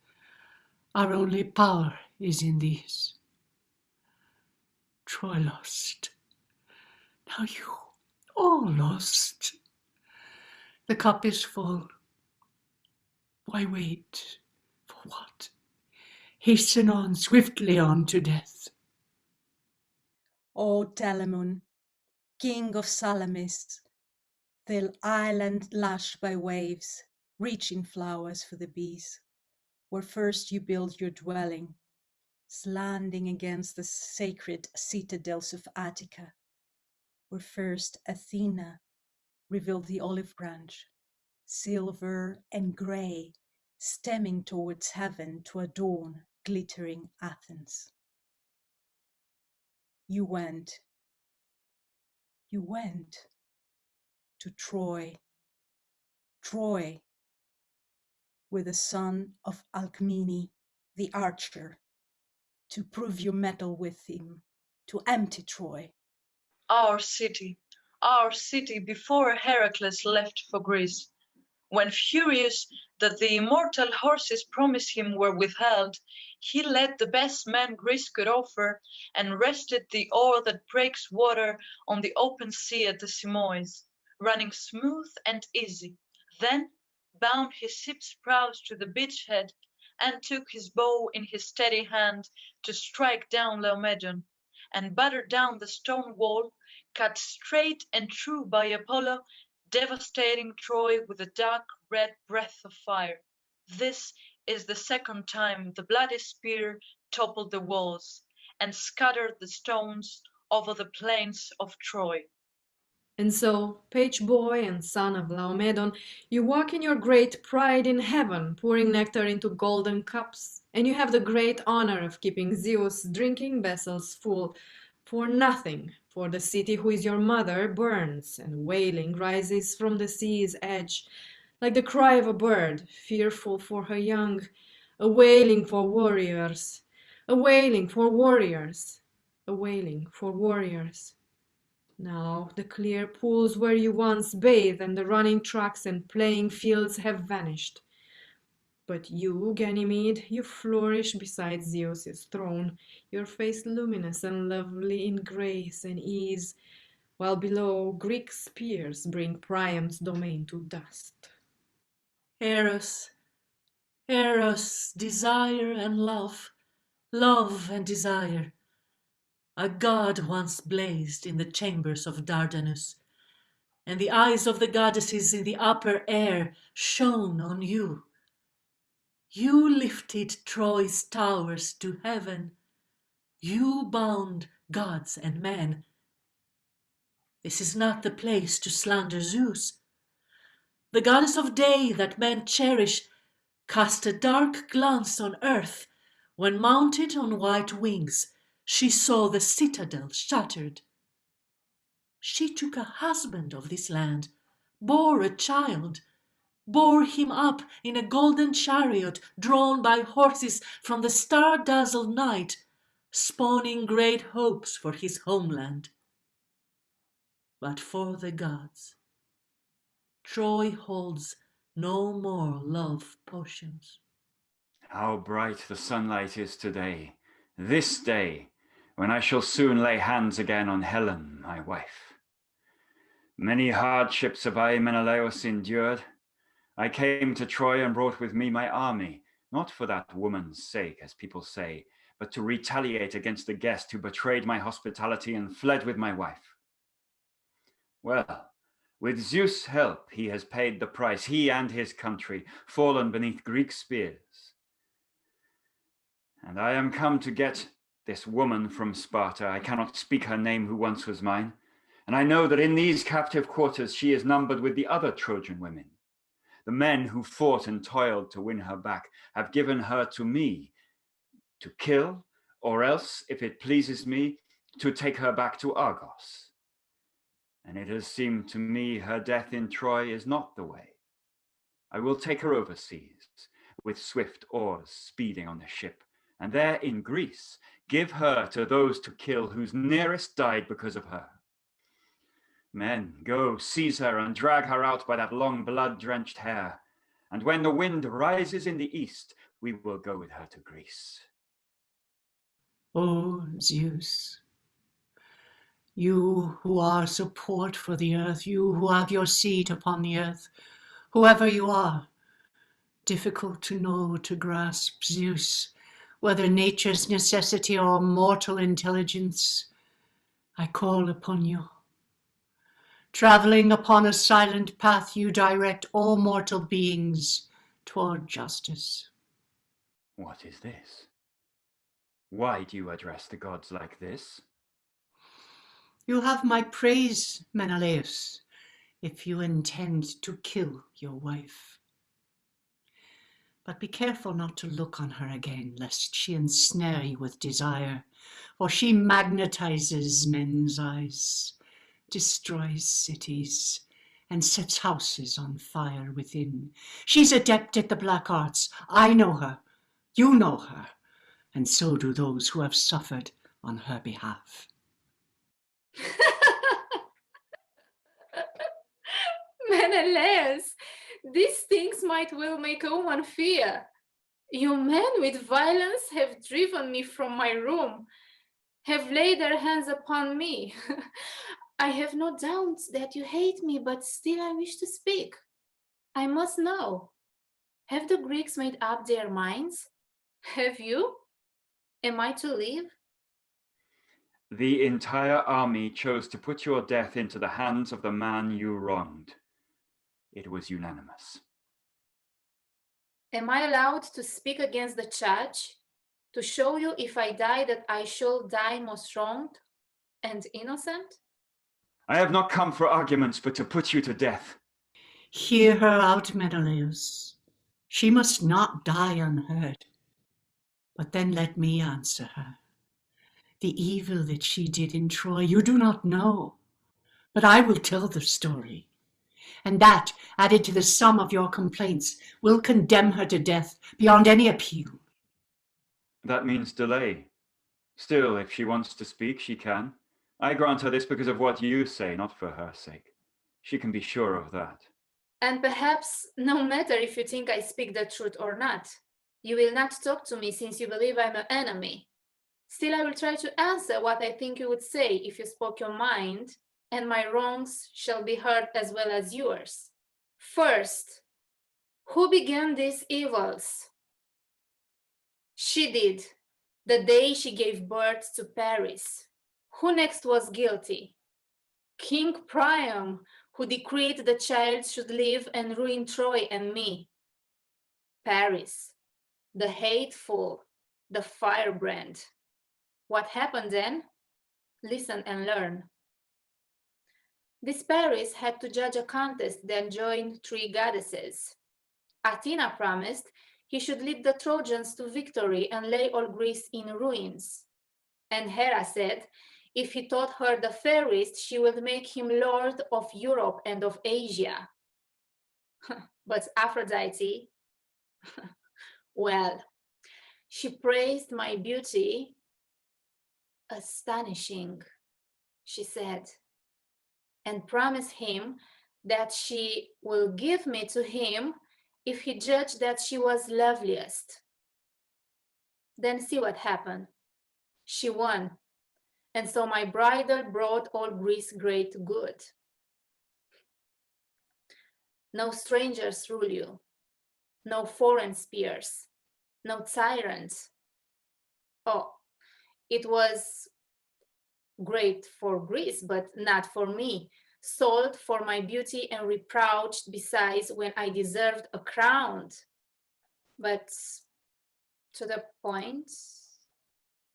Our only power is in these. Troy lost. Now you all lost. The cup is full. Why wait? For what? Hasten on, swiftly on to death. O Telamon, king of Salamis, the island lashed by waves, rich in flowers for the bees, where first you built your dwelling, slanting against the sacred citadels of Attica, where first Athena revealed the olive branch, silver and grey, stemming towards heaven to adorn glittering Athens. You went to Troy, with the son of Alcmene, the archer, to prove your mettle with him, to empty Troy. Our city before Heracles left for Greece. When furious that the immortal horses promised him were withheld, he led the best men Greece could offer and rested the oar that breaks water on the open sea at the Simois, running smooth and easy. Then bound his ship's prows to the beachhead and took his bow in his steady hand to strike down Laomedon, and batter down the stone wall, cut straight and true by Apollo, devastating Troy with a dark red breath of fire. This is the second time the bloody spear toppled the walls and scattered the stones over the plains of Troy. And so, page boy and son of Laomedon, you walk in your great pride in heaven, pouring nectar into golden cups, and you have the great honor of keeping Zeus' drinking vessels full, for nothing, for the city who is your mother burns, and wailing rises from the sea's edge, like the cry of a bird, fearful for her young, a wailing for warriors, a wailing for warriors, a wailing for warriors. Now the clear pools where you once bathed and the running tracks and playing fields have vanished. But you, Ganymede, you flourish beside Zeus's throne, your face luminous and lovely in grace and ease, while below Greek spears bring Priam's domain to dust. Eros, Eros, desire and love, love and desire. A god once blazed in the chambers of Dardanus, and the eyes of the goddesses in the upper air shone on you. You lifted Troy's towers to heaven. You bound gods and men. This is not the place to slander Zeus. The goddess of day that men cherish cast a dark glance on earth when, mounted on white wings, she saw the citadel shattered. She took a husband of this land, bore a child, bore him up in a golden chariot drawn by horses from the star-dazzled night, spawning great hopes for his homeland. But for the gods, Troy holds no more love potions. How bright the sunlight is today, this day, when I shall soon lay hands again on Helen, my wife. Many hardships have I, Menelaus, endured. I came to Troy and brought with me my army, not for that woman's sake, as people say, but to retaliate against the guest who betrayed my hospitality and fled with my wife. Well, with Zeus' help, he has paid the price, he and his country, fallen beneath Greek spears. And I am come to get this woman from Sparta. I cannot speak her name who once was mine. And I know that in these captive quarters she is numbered with the other Trojan women. The men who fought and toiled to win her back have given her to me to kill, or else, if it pleases me, to take her back to Argos. And it has seemed to me her death in Troy is not the way. I will take her overseas, with swift oars speeding on the ship, and there in Greece give her to those to kill whose nearest died because of her. Men, go, seize her and drag her out by that long blood-drenched hair, and when the wind rises in the east, we will go with her to Greece. O Zeus, you who are support for the earth, you who have your seat upon the earth, whoever you are, difficult to know, to grasp, Zeus, whether nature's necessity or mortal intelligence, I call upon you. Traveling upon a silent path, you direct all mortal beings toward justice. What is this? Why do you address the gods like this? You have my praise, Menelaus, if you intend to kill your wife. But be careful not to look on her again, lest she ensnare you with desire, for she magnetizes men's eyes, destroys cities, and sets houses on fire within. She's adept at the black arts. I know her, you know her, and so do those who have suffered on her behalf. Menelaus, these things might well make a woman fear. You men with violence have driven me from my room, have laid their hands upon me. I have no doubt that you hate me, but still I wish to speak. I must know. Have the Greeks made up their minds? Have you? Am I to leave? The entire army chose to put your death into the hands of the man you wronged. It was unanimous. Am I allowed to speak against the judge, to show you if I die that I shall die most wronged and innocent? I have not come for arguments, but to put you to death. Hear her out, Menelaus. She must not die unheard. But then let me answer her. The evil that she did in Troy you do not know, but I will tell the story. And that, added to the sum of your complaints, will condemn her to death beyond any appeal. That means delay. Still, if she wants to speak, she can. I grant her this because of what you say, not for her sake. She can be sure of that. And perhaps, no matter if you think I speak the truth or not, you will not talk to me since you believe I'm an enemy. Still, I will try to answer what I think you would say if you spoke your mind, and my wrongs shall be heard as well as yours. First, who began these evils? She did, the day she gave birth to Paris. Who next was guilty? King Priam, who decreed the child should live and ruin Troy and me. Paris, the hateful, the firebrand. What happened then? Listen and learn. This Paris had to judge a contest that joined three goddesses. Athena promised he should lead the Trojans to victory and lay all Greece in ruins. And Hera said, if he taught her the fairest, she would make him lord of Europe and of Asia. But Aphrodite, well, she praised my beauty. Astonishing, she said, and promised him that she will give me to him if he judged that she was loveliest. Then see what happened. She won, and so my bridal brought all Greece great good. No strangers rule you, no foreign spears, no tyrants. Oh, it was great for Greece, but not for me, sold for my beauty and reproached besides when I deserved a crown. But to the point,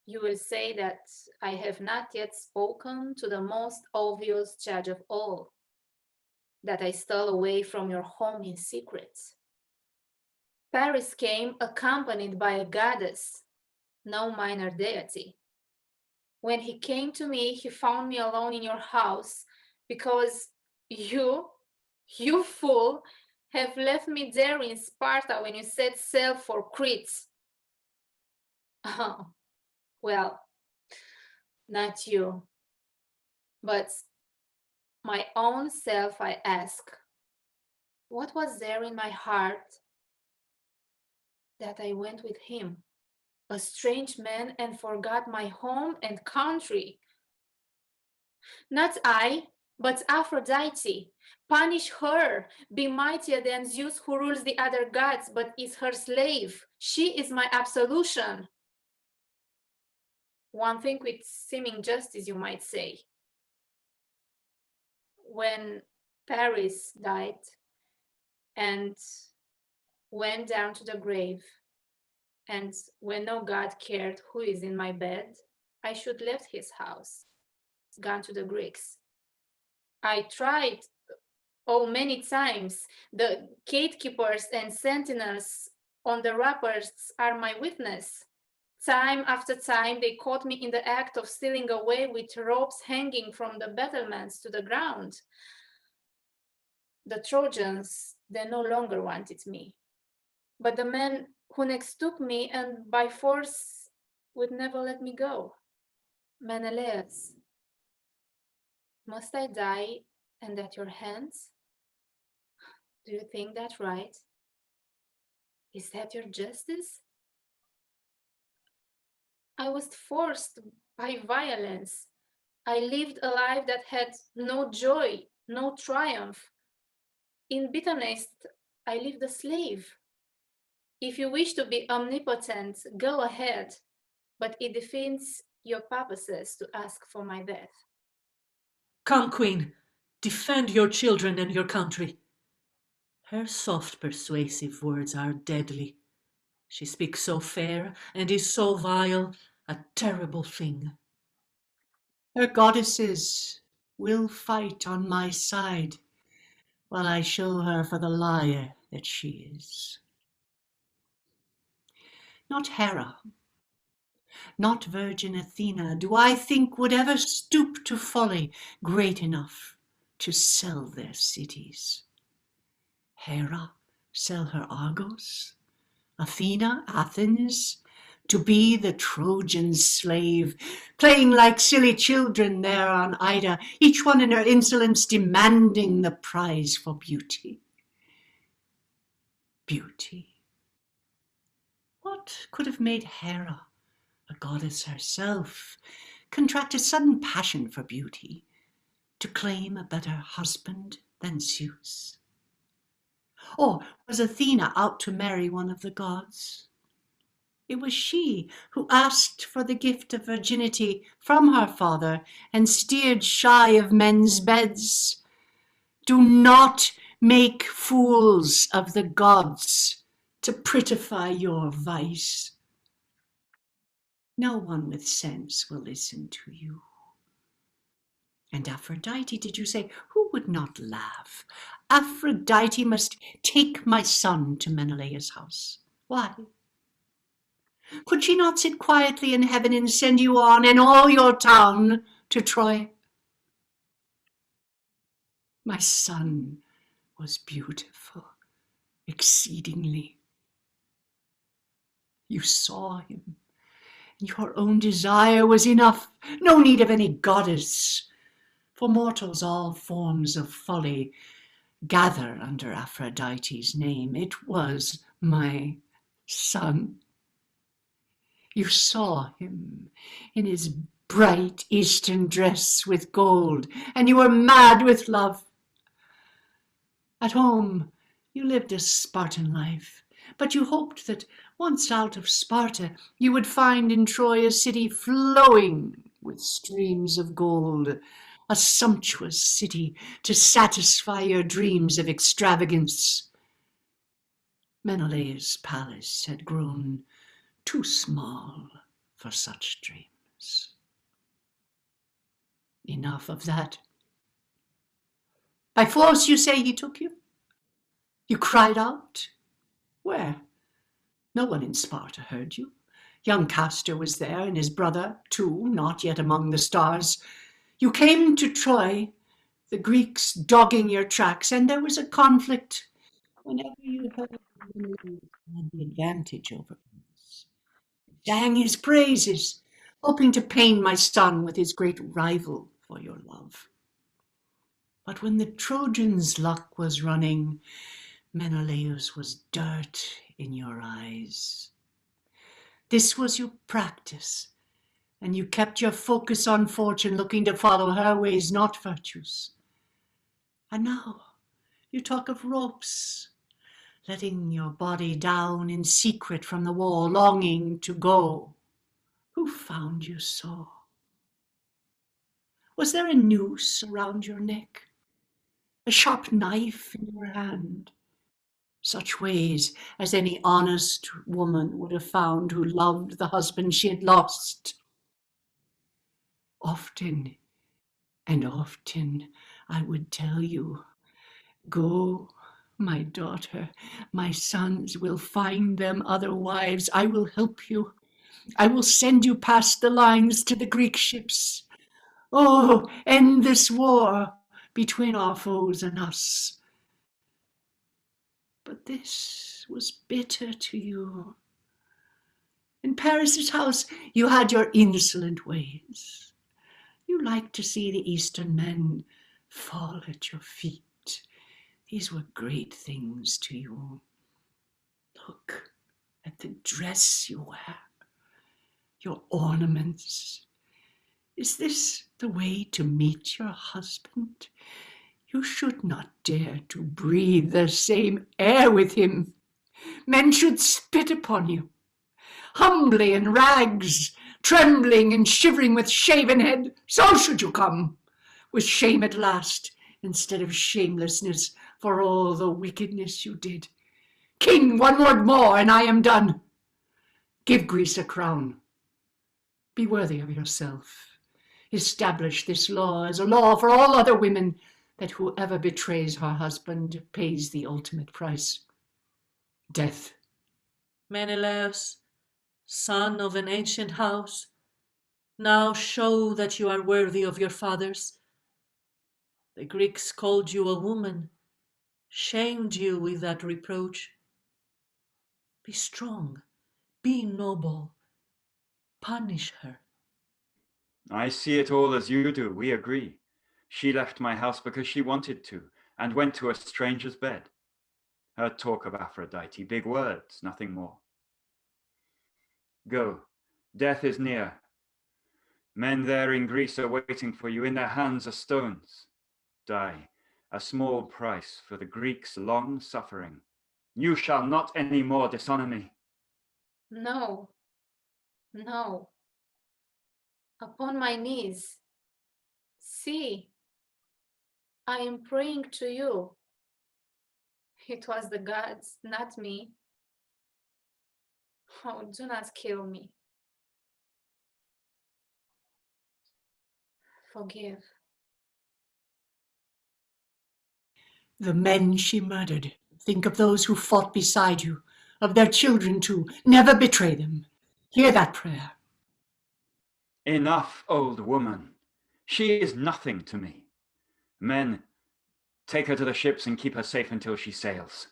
you will say that I have not yet spoken to the most obvious judge of all, that I stole away from your home in secret. Paris came accompanied by a goddess, no minor deity. When he came to me, he found me alone in your house because you fool, have left me there in Sparta when you set sail for Crete. Oh, well, not you, but my own self I ask, what was there in my heart that I went with him, a strange man, and forgot my home and country? Not I, but Aphrodite. Punish her, be mightier than Zeus who rules the other gods, but is her slave. She is my absolution. One thing with seeming justice, you might say. When Paris died and went down to the grave, and when no god cared who is in my bed, I should left his house, gone to the Greeks. I tried, oh, many times. The gatekeepers and sentinels on the ramparts are my witness. Time after time, they caught me in the act of stealing away with ropes hanging from the battlements to the ground. The Trojans, they no longer wanted me. But the man who next took me and by force would never let me go. Menelaus, must I die and at your hands? Do you think that right? Is that your justice? I was forced by violence. I lived a life that had no joy, no triumph. In bitterness, I lived a slave. If you wish to be omnipotent, go ahead, but it defeats your purposes to ask for my death. Come, Queen, defend your children and your country. Her soft persuasive words are deadly. She speaks so fair and is so vile, a terrible thing. Her goddesses will fight on my side, while I show her for the liar that she is. Not Hera, not Virgin Athena, do I think would ever stoop to folly great enough to sell their cities. Hera sell her Argos, Athena, Athens, to be the Trojan's slave, playing like silly children there on Ida, each one in her insolence demanding the prize for beauty. Beauty. What could have made Hera, a goddess herself, contract a sudden passion for beauty, to claim a better husband than Zeus? Or was Athena out to marry one of the gods? It was she who asked for the gift of virginity from her father and steered shy of men's beds. Do not make fools of the gods to prettify your vice. No one with sense will listen to you. And Aphrodite, did you say? Who would not laugh? Aphrodite must take my son to Menelaus' house. Why? Could she not sit quietly in heaven and send you on and all your town to Troy? My son was beautiful, exceedingly. You saw him. Your own desire was enough. No need of any goddess. For mortals all forms of folly gather under Aphrodite's name. It was my son. You saw him in his bright Eastern dress with gold, and you were mad with love. At home, you lived a Spartan life, but you hoped that once out of Sparta, you would find in Troy a city flowing with streams of gold, a sumptuous city to satisfy your dreams of extravagance. Menelaus' palace had grown too small for such dreams. Enough of that. By force, you say, he took you? You cried out? Where? No one in Sparta heard you. Young Castor was there, and his brother, too, not yet among the stars. You came to Troy, the Greeks dogging your tracks, and there was a conflict. Whenever you heard Menelaus had the advantage over us, sang his praises, hoping to pain my son with his great rival for your love. But when the Trojans' luck was running, Menelaus was dirt in your eyes. This was your practice, and you kept your focus on fortune, looking to follow her ways, not virtues. And now you talk of ropes, letting your body down in secret from the wall, longing to go. Who found you so? Was there a noose around your neck? A sharp knife in your hand? Such ways as any honest woman would have found who loved the husband she had lost. Often and often I would tell you, go, my daughter, my sons will find them other wives. I will help you. I will send you past the lines to the Greek ships. Oh, end this war between our foes and us. But this was bitter to you. In Paris's house, you had your insolent ways. You liked to see the Eastern men fall at your feet. These were great things to you. Look at the dress you wear, your ornaments. Is this the way to meet your husband? You should not dare to breathe the same air with him. Men should spit upon you, humbly in rags, trembling and shivering with shaven head. So should you come, with shame at last, instead of shamelessness, for all the wickedness you did. King, one word more, and I am done. Give Greece a crown. Be worthy of yourself. Establish this law as a law for all other women, that whoever betrays her husband pays the ultimate price. Death. Menelaus, son of an ancient house, now show that you are worthy of your fathers. The Greeks called you a woman, shamed you with that reproach. Be strong, be noble, punish her. I see it all as you do, we agree. She left my house because she wanted to, and went to a stranger's bed. Her talk of Aphrodite, big words, nothing more. Go, death is near. Men there in Greece are waiting for you, in their hands are stones. Die, a small price for the Greeks' long suffering. You shall not any more dishonor me. No, no. Upon my knees. See, I am praying to you. It was the gods, not me. Oh, do not kill me. Forgive. The men she murdered. Think of those who fought beside you, of their children too. Never betray them. Hear that prayer. Enough, old woman. She is nothing to me. Men, take her to the ships and keep her safe until she sails.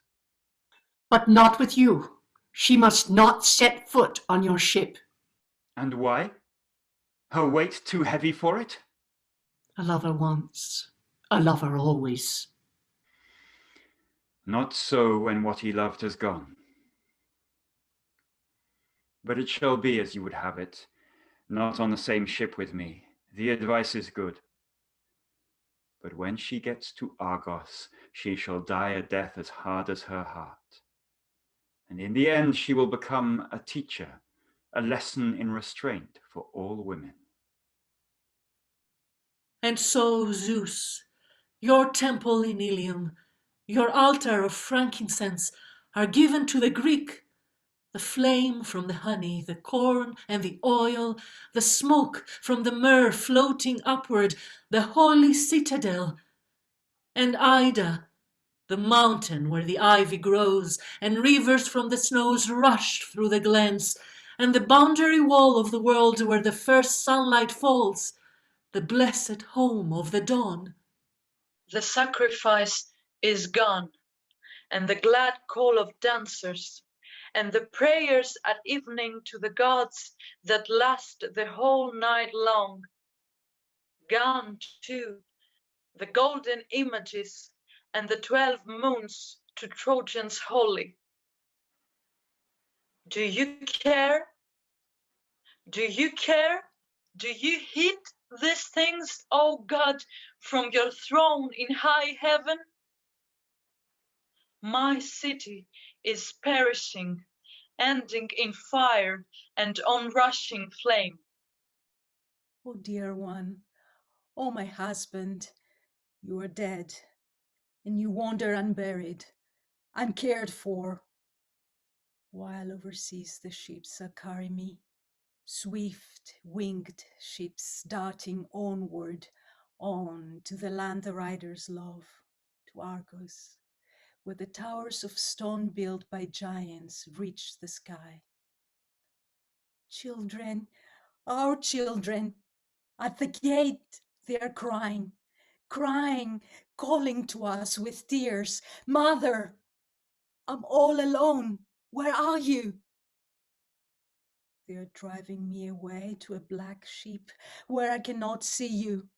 But not with you. She must not set foot on your ship. And why? Her weight too heavy for it? A lover once, a lover always. Not so when what he loved has gone. But it shall be as you would have it, not on the same ship with me. The advice is good. But when she gets to Argos, she shall die a death as hard as her heart. And in the end, she will become a teacher, a lesson in restraint for all women. And so, Zeus, your temple in Ilium, your altar of frankincense are given to the Greek. The flame from the honey, the corn and the oil, the smoke from the myrrh floating upward, the holy citadel. And Ida, the mountain where the ivy grows, and rivers from the snows rush through the glens, and the boundary wall of the world where the first sunlight falls, the blessed home of the dawn. The sacrifice is gone, and the glad call of dancers, and the prayers at evening to the gods that last the whole night long. Gone too, the golden images and the 12 moons to Trojans holy. Do you care? Do you care? Do you heed these things, O God, from your throne in high heaven? My city is perishing, ending in fire and onrushing flame. Oh, dear one, oh, my husband, you are dead, and you wander unburied, uncared for, while overseas the ships carry me, swift winged ships darting onward, on to the land the riders love, to Argos, where the towers of stone built by giants reach the sky. Children, our children, at the gate they are crying, crying, calling to us with tears, Mother, I'm all alone, where are you? They are driving me away to a black ship where I cannot see you.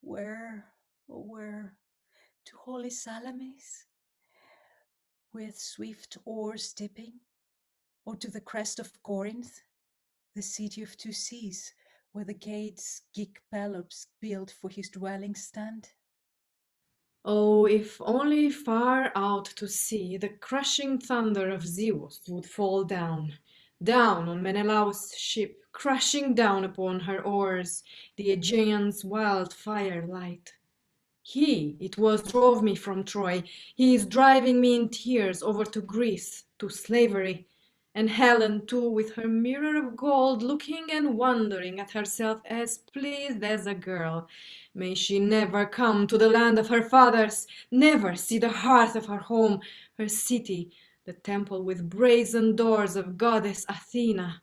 Where, oh where, to holy Salamis? With swift oars dipping, or to the crest of Corinth, the city of two seas, where the gates Geek Pelops built for his dwelling stand? Oh, if only far out to sea the crushing thunder of Zeus would fall down, down on Menelaus' ship, crashing down upon her oars the Aegean's wild fire light. It was drove me from Troy. He is driving me in tears over to Greece, to slavery. And Helen, too, with her mirror of gold, looking and wondering at herself as pleased as a girl. May she never come to the land of her fathers, never see the hearth of her home, her city, the temple with brazen doors of goddess Athena.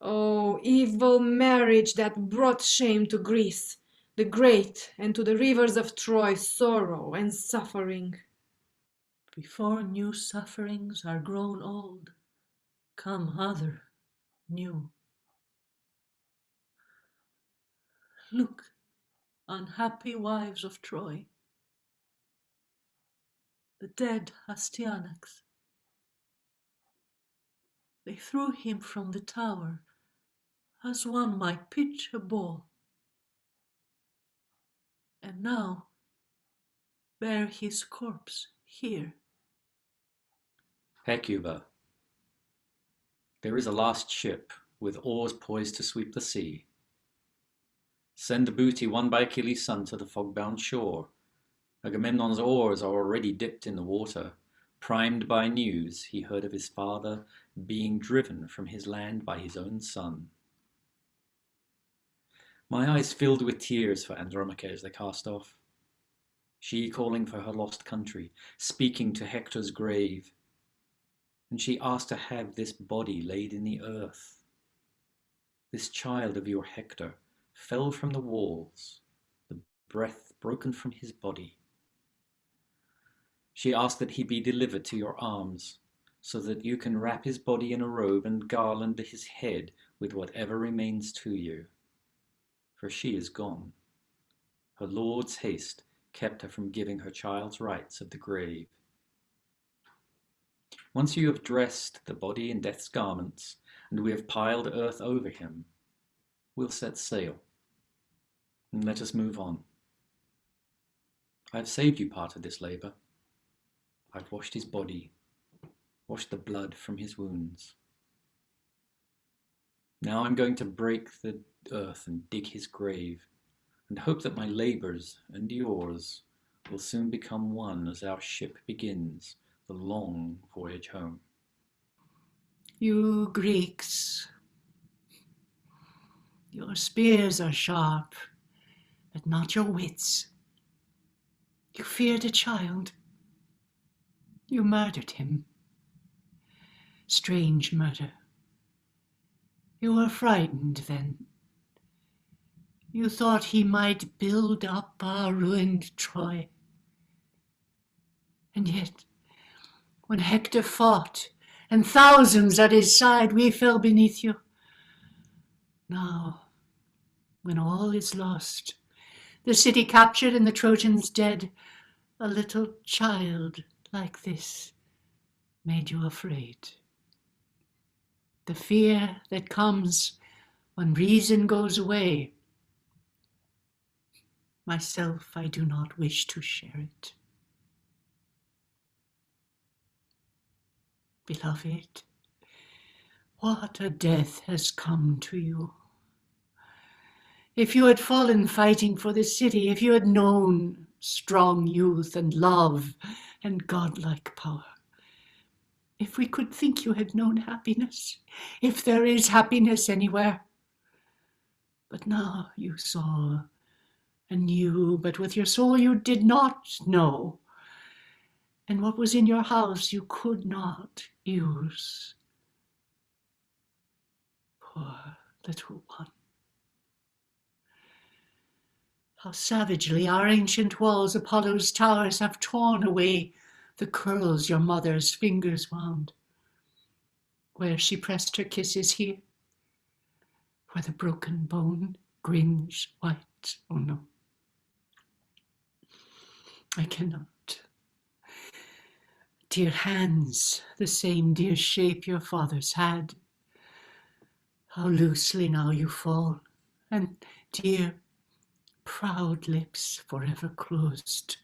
Oh, evil marriage that brought shame to Greece, the great, and to the rivers of Troy sorrow and suffering. Before new sufferings are grown old, come other, new. Look, unhappy wives of Troy, the dead Astyanax. They threw him from the tower as one might pitch a ball. And now bear his corpse here. Hecuba. There is a last ship, with oars poised to sweep the sea. Send the booty won by Achilles' son to the fog-bound shore. Agamemnon's oars are already dipped in the water, primed by news he heard of his father being driven from his land by his own son. My eyes filled with tears for Andromache as they cast off. She calling for her lost country, speaking to Hector's grave. And she asked to have this body laid in the earth. This child of your Hector fell from the walls, the breath broken from his body. She asked that he be delivered to your arms, so that you can wrap his body in a robe and garland his head with whatever remains to you. For she is gone. Her lord's haste kept her from giving her child's rites of the grave. Once you have dressed the body in death's garments, and we have piled earth over him, we'll set sail, and let us move on. I have saved you part of this labor. I've washed his body, washed the blood from his wounds. Now I'm going to break the earth and dig his grave, and hope that my labors and yours will soon become one as our ship begins the long voyage home. You Greeks, your spears are sharp, but not your wits. You feared a child. You murdered him. Strange murder. You were frightened then. You thought he might build up our ruined Troy. And yet, when Hector fought, and thousands at his side, we fell beneath you. Now, when all is lost, the city captured and the Trojans dead, a little child like this made you afraid. The fear that comes when reason goes away. Myself, I do not wish to share it. Beloved, what a death has come to you. If you had fallen fighting for the city, if you had known strong youth and love and godlike power, if we could think you had known happiness, if there is happiness anywhere. But now you saw and knew, but with your soul you did not know. And what was in your house you could not use. Poor little one. How savagely our ancient walls, Apollo's towers, have torn away the curls your mother's fingers wound. Where she pressed her kisses here, where the broken bone grins white. Oh no, I cannot. Dear hands, the same dear shape your fathers had. How loosely now you fall, and dear proud lips forever closed.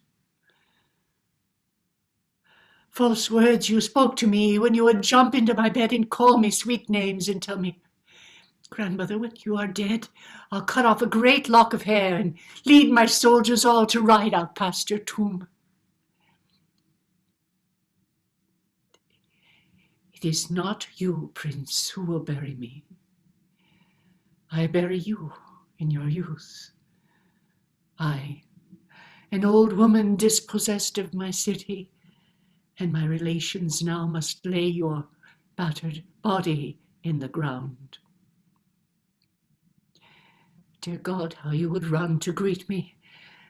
False words you spoke to me when you would jump into my bed and call me sweet names and tell me, Grandmother, when you are dead, I'll cut off a great lock of hair and lead my soldiers all to ride out past your tomb. It is not you, Prince, who will bury me. I bury you in your youth. I, an old woman dispossessed of my city, and my relations now must lay your battered body in the ground. Dear God, how you would run to greet me,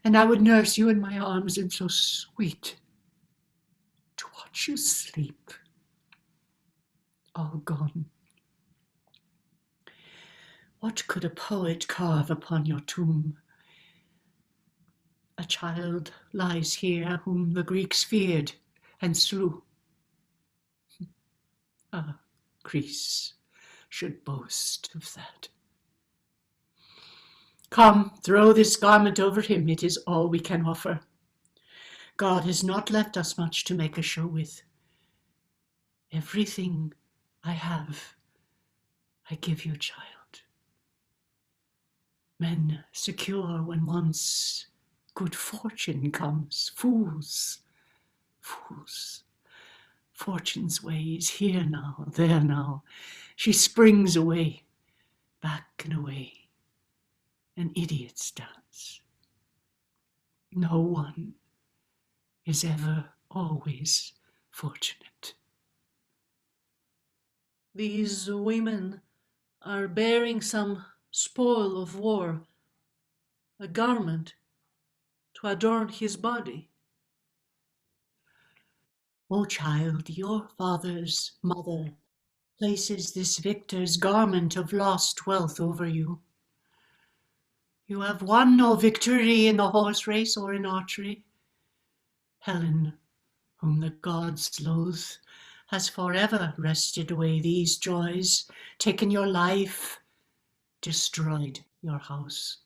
and I would nurse you in my arms, and so sweet to watch you sleep. All gone. What could a poet carve upon your tomb? A child lies here whom the Greeks feared and slew. Ah, Greece should boast of that. Come, throw this garment over him. It is all we can offer. God has not left us much to make a show with. Everything I have, I give you, child. Men secure when once good fortune comes. Fools, fools. Fortune's way is here now, there now. She springs away, back and away. An idiot's dance. No one is ever always fortunate. These women are bearing some spoil of war, a garment to adorn his body. O child, your father's mother places this victor's garment of lost wealth over you. You have won no victory in the horse race or in archery. Helen, whom the gods loathe, has forever wrested away these joys, taken your life, destroyed your house.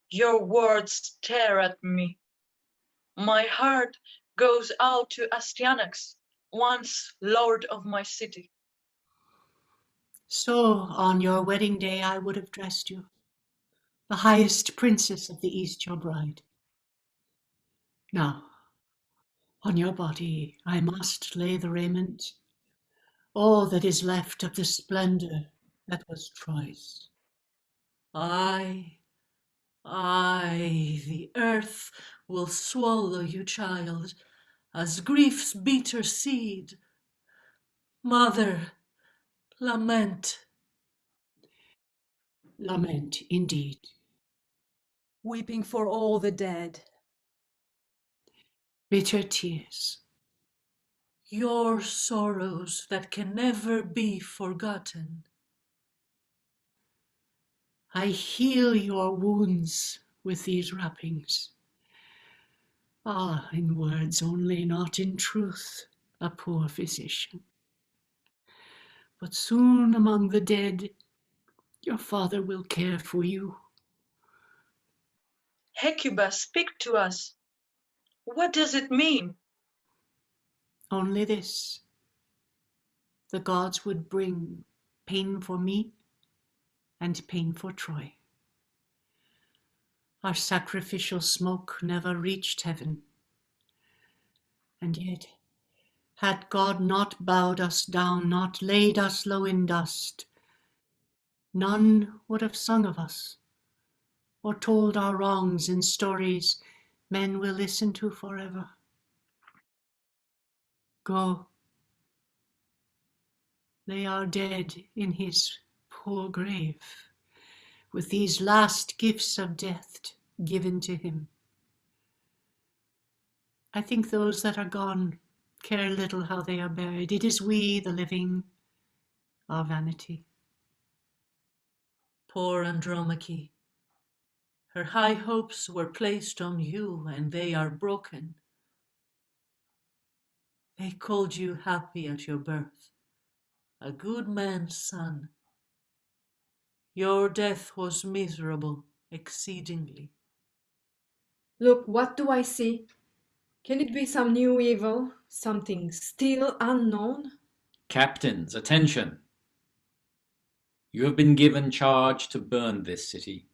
Your words tear at me. My heart goes out to Astyanax, once lord of my city. So on your wedding day I would have dressed you, the highest princess of the East, your bride. Now, on your body I must lay the raiment, all that is left of the splendor that was Troy's. Aye, aye, the earth will swallow you, child, as grief's bitter seed. Mother, lament. Lament indeed. Weeping for all the dead. Bitter tears. Your sorrows that can never be forgotten. I heal your wounds with these wrappings. Ah, in words only, not in truth, a poor physician. But soon among the dead, your father will care for you. Hecuba, speak to us. What does it mean? Only this. The gods would bring pain for me and pain for Troy. Our sacrificial smoke never reached heaven. And yet, had God not bowed us down, not laid us low in dust, none would have sung of us, or told our wrongs in stories men will listen to forever. Go, lay our dead in his poor grave, with these last gifts of death given to him. I think those that are gone care little how they are buried. It is we, the living, our vanity. Poor Andromache, her high hopes were placed on you, and they are broken. They called you happy at your birth, a good man's son. Your death was miserable exceedingly. Look, what do I see? Can it be some new evil, something still unknown? Captains, attention! You have been given charge to burn this city.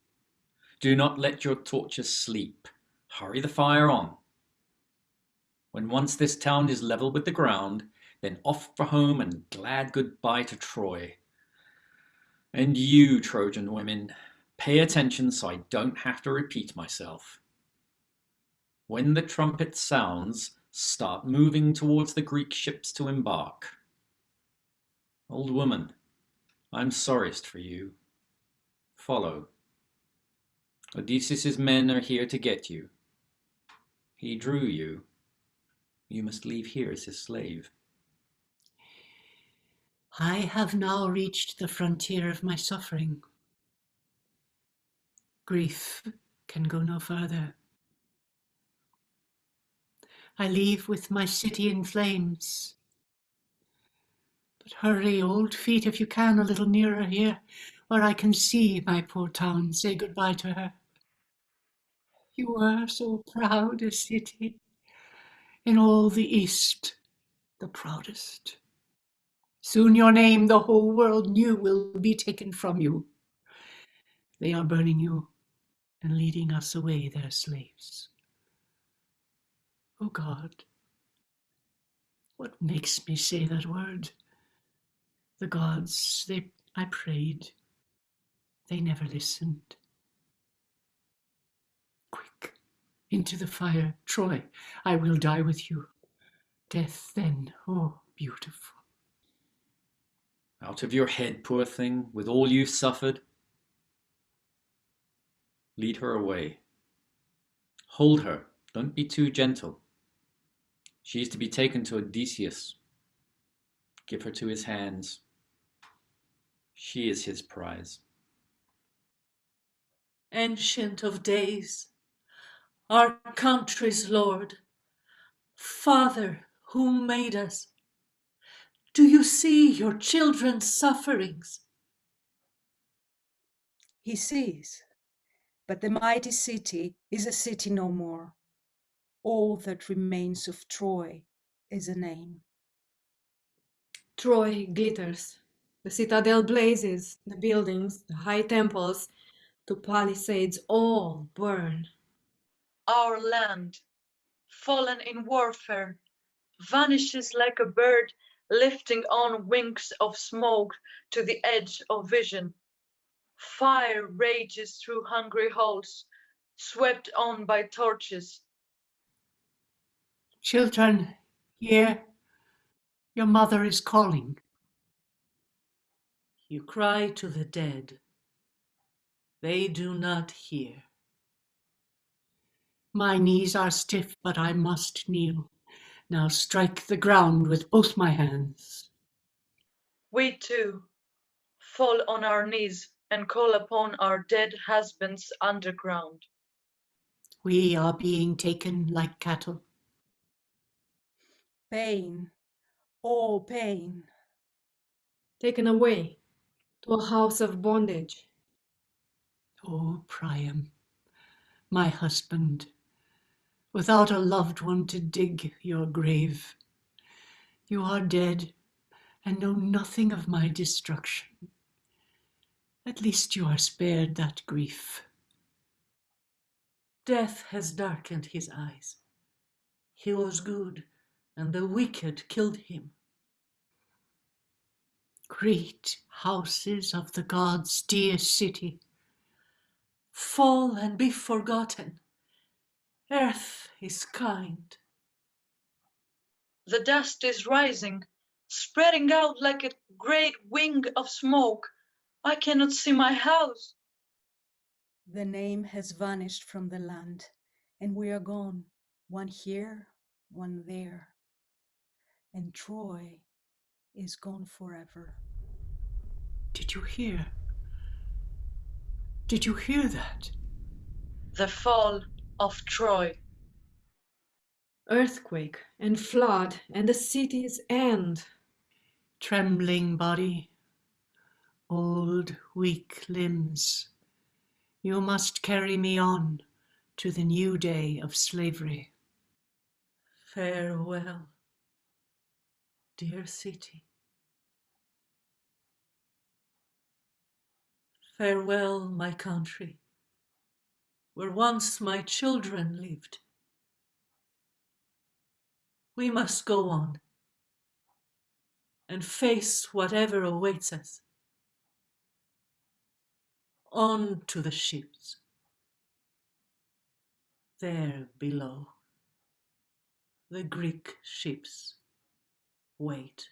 Do not let your torches sleep. Hurry the fire on. When once this town is level with the ground, then off for home and glad goodbye to Troy. And you, Trojan women, pay attention so I don't have to repeat myself. When the trumpet sounds, start moving towards the Greek ships to embark. Old woman, I'm sorriest for you. Follow. Odysseus's men are here to get you. He drew you. You must leave here as his slave. I have now reached the frontier of my suffering. Grief can go no further. I leave with my city in flames. But hurry, old feet, if you can, a little nearer here, where I can see my poor town. Say goodbye to her. You were so proud a city, in all the East, the proudest. Soon your name the whole world knew will be taken from you. They are burning you and leading us away their slaves. Oh God, what makes me say that word? The gods, I prayed. They never listened. Quick, into the fire, Troy, I will die with you. Death then, oh, beautiful. Out of your head, poor thing, with all you've suffered. Lead her away. Hold her, don't be too gentle. She is to be taken to Odysseus. Give her to his hands. She is his prize. Ancient of days, our country's Lord, Father who made us, do you see your children's sufferings? He sees, but the mighty city is a city no more. All that remains of Troy is a name. Troy glitters. The citadel blazes, the buildings, the high temples, the palisades all burn. Our land, fallen in warfare, vanishes like a bird lifting on wings of smoke to the edge of vision. Fire rages through hungry halls, swept on by torches. Children, hear, your mother is calling. You cry to the dead. They do not hear. My knees are stiff, but I must kneel. Now strike the ground with both my hands. We too fall on our knees and call upon our dead husbands underground. We are being taken like cattle. Pain, oh pain. Taken away to a house of bondage. Oh, Priam, my husband, without a loved one to dig your grave. You are dead and know nothing of my destruction. At least you are spared that grief. Death has darkened his eyes. He was good, and the wicked killed him. Great houses of the gods' dear city, Fall and be forgotten. Earth is kind. The dust is rising, spreading out like a great wing of smoke. I cannot see my house. The name has vanished from the land, and we are gone, one here, one there. And Troy is gone forever. did you hear? Did you hear that? The fall of Troy. Earthquake and flood and the city's end. Trembling body, old weak limbs, you must carry me on to the new day of slavery. Farewell, dear city. Farewell, my country, where once my children lived. We must go on and face whatever awaits us. On to the ships. There below, the Greek ships wait.